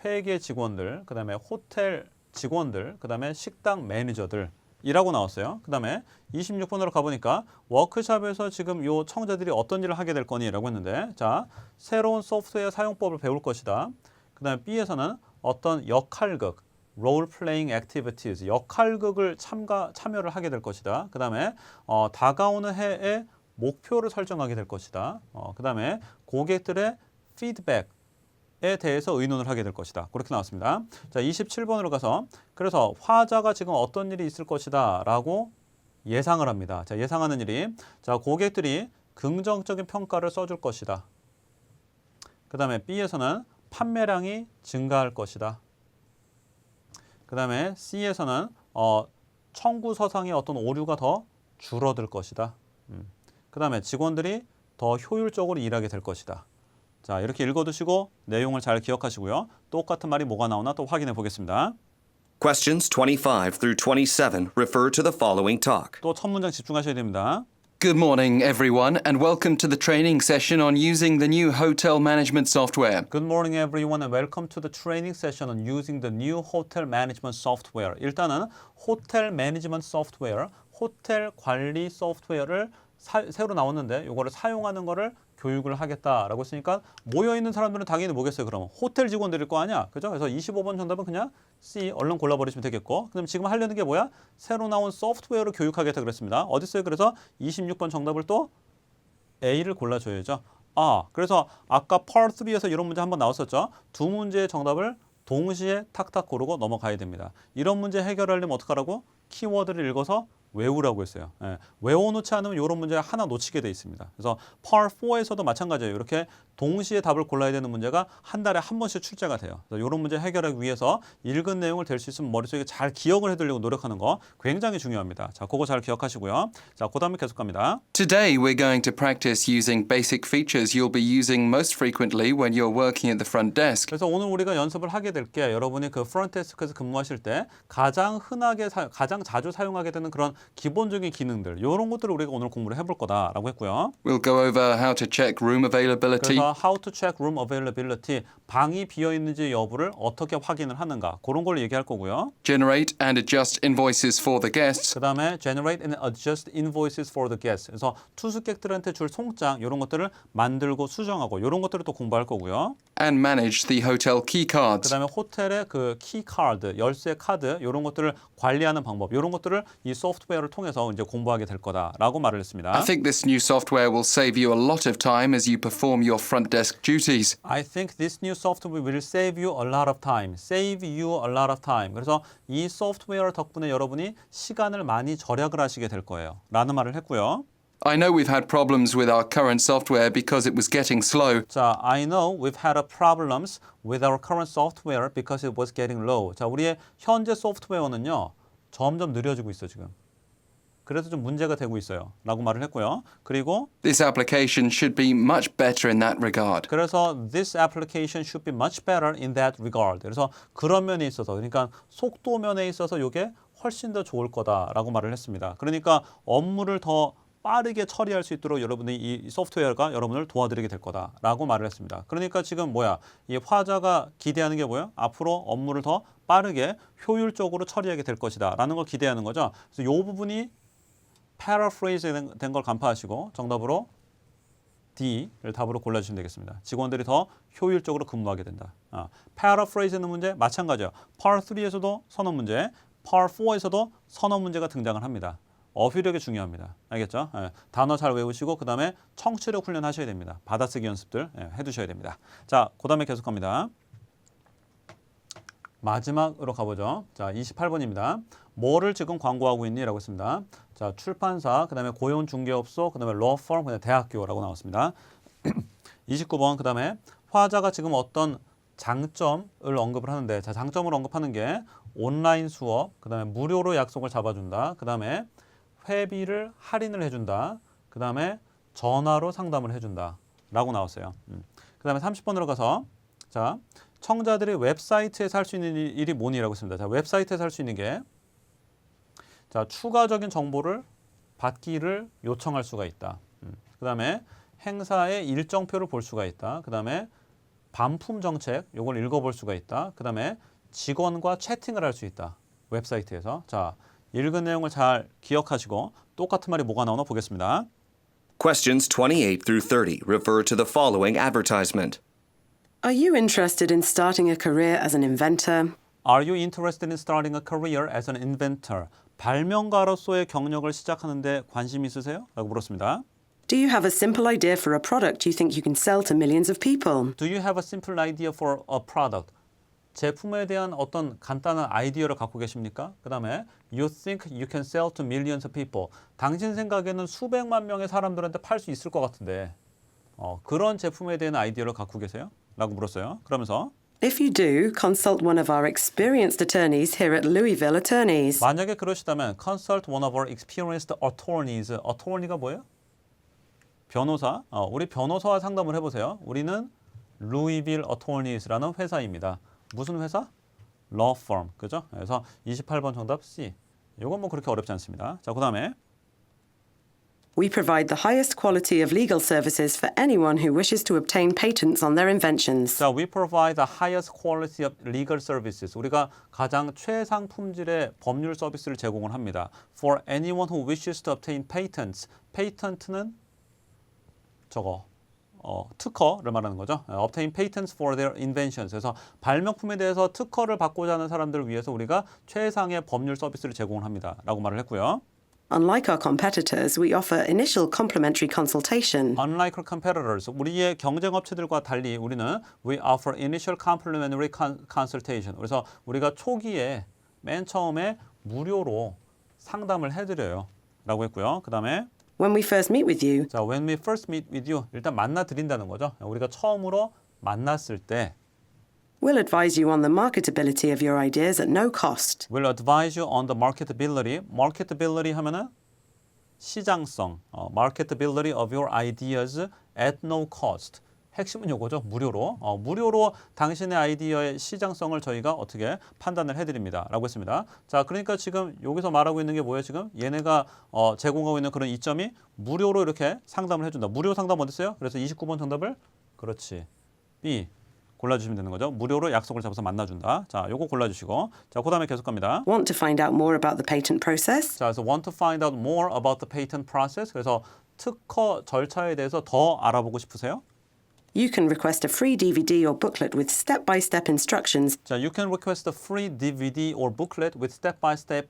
회계 직원들, 그 다음에 호텔 직원들, 그 다음에 식당 매니저들 이라고 나왔어요. 그 다음에 26번으로 가보니까 워크숍에서 지금 요 청자들이 어떤 일을 하게 될 거니? 라고 했는데, 자, 새로운 소프트웨어 사용법을 배울 것이다. 그 다음에 B에서는 어떤 역할극, role playing activities, 역할극을 참여를 하게 될 것이다. 그 다음에 다가오는 해에 목표를 설정하게 될 것이다. 그 다음에 고객들의 피드백 에 대해서 의논을 하게 될 것이다. 그렇게 나왔습니다. 자, 27번으로 가서 그래서 화자가 지금 어떤 일이 있을 것이다 라고 예상을 합니다. 자, 예상하는 일이 자, 고객들이 긍정적인 평가를 써줄 것이다. 그 다음에 B에서는 판매량이 증가할 것이다. 그 다음에 C에서는 청구서상의 어떤 오류가 더 줄어들 것이다. 그 다음에 직원들이 더 효율적으로 일하게 될 것이다. 자, 이렇게 읽어두시고 내용을 잘 기억하시고요. 똑같은 말이 뭐가 나오나 또 확인해 보겠습니다. Questions 25 through 27 refer to the following talk. 또 첫 문장 집중하셔야 됩니다. Good morning, everyone, and welcome to the training session on using the new hotel management software. Good morning everyone and welcome to the training session on using the new hotel management software. 일단은 호텔 매니지먼트 소프트웨어, 호텔 관리 소프트웨어를 새로 나왔는데 이거를 사용하는 거를 교육을 하겠다라고 했으니까 모여있는 사람들은 당연히 뭐겠어요? 그러면 호텔 직원들일 거 아니야. 그죠? 그래서 25번 정답은 그냥 C 얼른 골라버리시면 되겠고, 그럼 지금 하려는 게 뭐야? 새로 나온 소프트웨어를 교육하겠다 그랬습니다. 어디 있어요? 그래서 26번 정답을 또 A를 골라줘야죠. 그래서 아까 Part 3에서 이런 문제 한번 나왔었죠. 두 문제의 정답을 동시에 탁탁 고르고 넘어가야 됩니다. 이런 문제 해결하려면 어떡하라고? 키워드를 읽어서 외우라고 했어요. 예, 외워놓지 않으면 이런 문제 하나 놓치게 돼 있습니다. 그래서 Part 4에서도 마찬가지예요. 이렇게 동시에 답을 골라야 되는 문제가 한 달에 한 번씩 출제가 돼요. 그래서 이런 문제 해결하기 위해서 읽은 내용을 될 수 있으면 머릿속에 잘 기억을 해두려고 노력하는 거 굉장히 중요합니다. 자, 그거 잘 기억하시고요. 자, 그 다음에 계속 갑니다. Today, we're going to practice using basic features you'll be using most frequently when you're working at the front desk. 그래서 오늘 우리가 연습을 하게 될 게 여러분이 그 프런트 데스크에서 근무하실 때 가장 가장 자주 사용하게 되는 그런 기본적인 기능들 이런 것들을 우리가 오늘 공부를 해볼 거다라고 했고요. We'll go over how to check room availability, 그래서 how to check room availability, 방이 비어 있는지 여부를 어떻게 확인을 하는가 그런 걸 얘기할 거고요. generate and adjust invoices for the guests, 그 다음에 generate and adjust invoices for the guests. 그래서 투숙객들한테 줄 송장 이런 것들을 만들고 수정하고 이런 것들을 또 공부할 거고요. and manage the hotel key 그 cards. 다음에 호텔의 그 키카드, 열쇠 카드 이런 것들을 관리하는 방법 이런 것들을 이 소프트웨어를 통해서 이제 공부하게 될 거다라고 말을 했습니다. I think this new software will save you a lot of time as you perform your front desk duties. I think this new software will save you a lot of time. Save you a lot of time. 그래서 이 소프트웨어 덕분에 여러분이 시간을 많이 절약을 하시게 될 거예요. 라는 말을 했고요. I know we've had problems with our current software because it was getting slow. 자, I know we've had problems with our current software because it was getting low. 자, 우리의 현재 소프트웨어는요. 점점 느려지고 있어 지금. 그래서 좀 문제가 되고 있어요. 라고 말을 했고요. 그리고 This application should be much better in that regard. 그래서 this application should be much better in that regard. 그래서 그런 면에 있어서 그러니까 속도 면에 있어서 이게 훨씬 더 좋을 거다라고 말을 했습니다. 그러니까 업무를 더 빠르게 처리할 수 있도록 여러분이 이 소프트웨어가 여러분을 도와드리게 될 거다라고 말을 했습니다. 그러니까 지금 이 화자가 기대하는 게 뭐예요? 앞으로 업무를 더 빠르게 효율적으로 처리하게 될 것이다라는 걸 기대하는 거죠. 그래서 이 부분이 paraphrase 된 걸 간파하시고 정답으로 D를 답으로 골라주시면 되겠습니다. 직원들이 더 효율적으로 근무하게 된다. paraphrase는 문제 마찬가지예요. Part 3에서도 선언 문제, Part 4에서도 선언 문제가 등장을 합니다. 어휘력이 중요합니다. 알겠죠? 단어 잘 외우시고 그 다음에 청취력 훈련하셔야 됩니다. 받아쓰기 연습들 해두셔야 됩니다. 자, 그 다음에 계속 갑니다. 마지막으로 가보죠. 자, 28번입니다. 뭐를 지금 광고하고 있니? 라고 했습니다. 자, 출판사, 그 다음에 고용중개업소, 그 다음에 lawfirm, 그 다음에 대학교라고 나왔습니다. 29번, 그 다음에 화자가 지금 어떤 장점을 언급을 하는데, 자, 장점을 언급하는 게 온라인 수업, 그 다음에 무료로 약속을 잡아준다, 그 다음에 회비를 할인을 해준다, 그 다음에 전화로 상담을 해준다 라고 나왔어요. 그 다음에 30번으로 가서 자, 청자들이 웹사이트에서 할 수 있는 일이 뭐니라고 했습니다. 자, 웹사이트에서 할 수 있는 게 자, 추가적인 정보를 받기를 요청할 수가 있다. 그 다음에 행사의 일정표를 볼 수가 있다. 그 다음에 반품 정책 요걸 읽어볼 수가 있다. 그 다음에 직원과 채팅을 할 수 있다. 웹사이트에서. 자, 읽은 내용을 잘 기억하시고 똑같은 말이 뭐가 나오나 보겠습니다. Questions 28 through 30 refer to the following advertisement. Are you interested in starting a career as an inventor? Are you interested in starting a career as an inventor? 발명가로서의 경력을 시작하는데 관심 있으세요? 라고 물었습니다. Do you have a simple idea for a product you think you can sell to millions of people? Do you have a simple idea for a product? 제품에 대한 어떤 간단한 아이디어를 갖고 계십니까? 그 다음에 You think you can sell to millions of people. 당신 생각에는 수백만 명의 사람들한테 팔 수 있을 것 같은데 그런 제품에 대한 아이디어를 갖고 계세요? 라고 물었어요. 그러면서 If you do, consult one of our experienced attorneys here at Louisville Attorneys. 만약에 그러시다면 consult one of our experienced attorneys. attorney가 뭐예요? 변호사. 우리 변호사와 상담을 해보세요. 우리는 Louisville Attorneys라는 회사입니다. 무슨 회사? Law firm. 그죠? 그래서 28번 정답 C. 이건 뭐 그렇게 어렵지 않습니다. 자, 그 다음에 We provide the highest quality of legal services for anyone who wishes to obtain patents on their inventions. 자, we provide the highest quality of legal services. 우리가 가장 최상 품질의 법률 서비스를 제공을 합니다. For anyone who wishes to obtain patents. patent는 저거 특허를 말하는 거죠. Obtain patents for their inventions. 그래서 발명품에 대해서 특허를 받고자 하는 사람들을 위해서 우리가 최상의 법률 서비스를 제공을 합니다. 라고 말을 했고요. Unlike our competitors, we offer initial complimentary consultation. Unlike our competitors, 우리의 경쟁 업체들과 달리 우리는 we offer initial complimentary consultation. 그래서 우리가 초기에 맨 처음에 무료로 상담을 해드려요. 라고 했고요. 그 다음에 When we first meet with you, 자, when we first meet with you. 일단 만나 드린다는 거죠. 우리가 처음으로 만났을 때 we'll advise you on the marketability of your ideas at no cost. will advise you on the marketability. marketability 하면은 시장성, marketability of your ideas at no cost. 핵심은 요거죠. 무료로. 무료로 당신의 아이디어의 시장성을 저희가 어떻게 판단을 해드립니다. 라고 했습니다. 자, 그러니까 지금 여기서 말하고 있는 게 뭐예요? 지금 얘네가 제공하고 있는 그런 이점이 무료로 이렇게 상담을 해준다. 무료 상담 어디 있어요? 그래서 29번 정답을 그렇지. B. 골라주시면 되는 거죠. 무료로 약속을 잡아서 만나준다. 자, 요거 골라주시고. 자, 그 다음에 계속 갑니다. Want to find out more about the patent process? 자, 그래서 want to find out more about the patent process. 그래서 특허 절차에 대해서 더 알아보고 싶으세요? You can request a free DVD or booklet with step-by-step instructions. 자, you can request a free DVD or booklet with step-by-step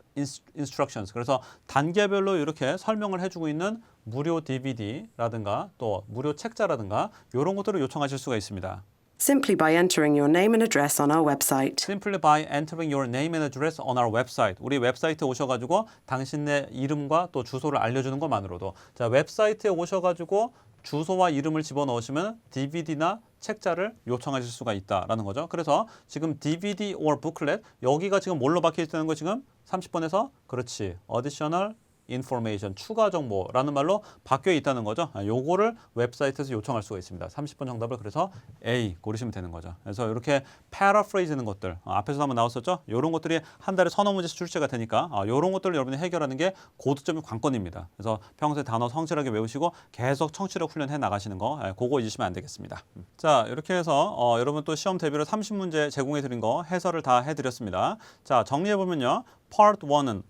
instructions. 그래서 단계별로 이렇게 설명을 해주고 있는 무료 DVD라든가 또 무료 책자라든가 이런 것들을 요청하실 수가 있습니다. Simply by entering your name and address on our website. Simply by entering your name and address on our website. 우리 웹사이트에 오셔가지고 당신의 이름과 또 주소를 알려주는 것만으로도 자, 웹사이트에 오셔가지고 주소와 이름을 집어넣으시면 DVD나 책자를 요청하실 수가 있다라는 거죠. 그래서 지금 DVD or booklet 여기가 지금 뭘로 박혀 있다는 거 지금 30번에서 그렇지. additional information 추가 정보라는 말로 바뀌어 있다는 거죠. 요거를 웹사이트에서 요청할 수가 있습니다. 30번 정답을 그래서 A 고르시면 되는 거죠. 그래서 이렇게 paraphrase하는 것들 앞에서 한번 나왔었죠. 이런 것들이 한 달에 서너 문제씩 출제가 되니까 이런 것들을 여러분이 해결하는 게 고득점의 관건입니다. 그래서 평소에 단어 성실하게 외우시고 계속 청취력 훈련해 나가시는 거 그거 잊으시면 안 되겠습니다. 자, 이렇게 해서 여러분 또 시험 대비로 30문제 제공해 드린 거 해설을 다 해드렸습니다. 자, 정리해 보면요. Part 1은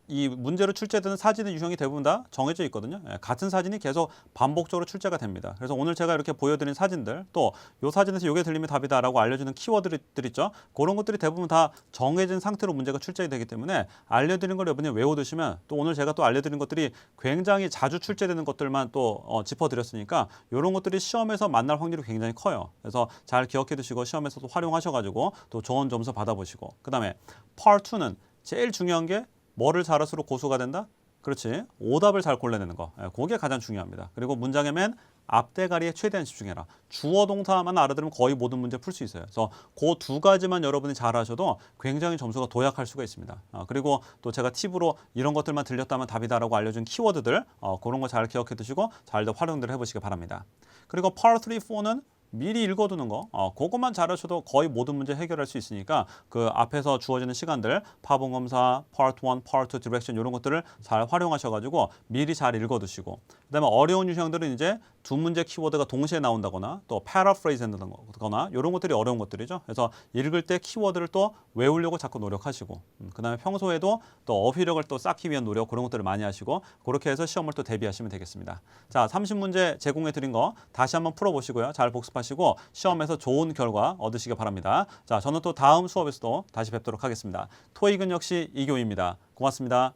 이 문제로 출제되는 사진의 유형이 대부분 다 정해져 있거든요. 같은 사진이 계속 반복적으로 출제가 됩니다. 그래서 오늘 제가 이렇게 보여드린 사진들 또 이 사진에서 이게 들리면 답이다라고 알려주는 키워드들 있죠. 그런 것들이 대부분 다 정해진 상태로 문제가 출제가 되기 때문에 알려드린 걸 여러분이 외워두시면 또 오늘 제가 또 알려드린 것들이 굉장히 자주 출제되는 것들만 또 짚어드렸으니까 이런 것들이 시험에서 만날 확률이 굉장히 커요. 그래서 잘 기억해 두시고 시험에서도 활용하셔가지고 또 좋은 점수 받아보시고 그 다음에 Part 2는 제일 중요한 게 뭐를 잘할수록 고수가 된다? 그렇지. 오답을 잘 골라내는 거. 그게 가장 중요합니다. 그리고 문장의 맨 앞대가리에 최대한 집중해라. 주어 동사만 알아들으면 거의 모든 문제 풀 수 있어요. 그래서 그 두 가지만 여러분이 잘하셔도 굉장히 점수가 도약할 수가 있습니다. 그리고 또 제가 팁으로 이런 것들만 들렸다면 답이다라고 알려준 키워드들 그런 거 잘 기억해 두시고 잘도 활용들 해보시기 바랍니다. 그리고 Part 3, 4는 미리 읽어두는 거, 그것만 잘하셔도 거의 모든 문제 해결할 수 있으니까 그 앞에서 주어지는 시간들, 파본검사, Part 1, Part 2, 디렉션 이런 것들을 잘 활용하셔가지고 미리 잘 읽어두시고 그다음에 어려운 유형들은 이제 두 문제 키워드가 동시에 나온다거나 또 paraphrase 한다거나 이런 것들이 어려운 것들이죠. 그래서 읽을 때 키워드를 또 외우려고 자꾸 노력하시고 그다음에 평소에도 또 어휘력을 또 쌓기 위한 노력 그런 것들을 많이 하시고 그렇게 해서 시험을 또 대비하시면 되겠습니다. 자, 30문제 제공해 드린 거 다시 한번 풀어보시고요. 잘 복습하시고 시험에서 좋은 결과 얻으시기 바랍니다. 자, 저는 또 다음 수업에서도 다시 뵙도록 하겠습니다. 토익은 역시 이교입니다. 고맙습니다.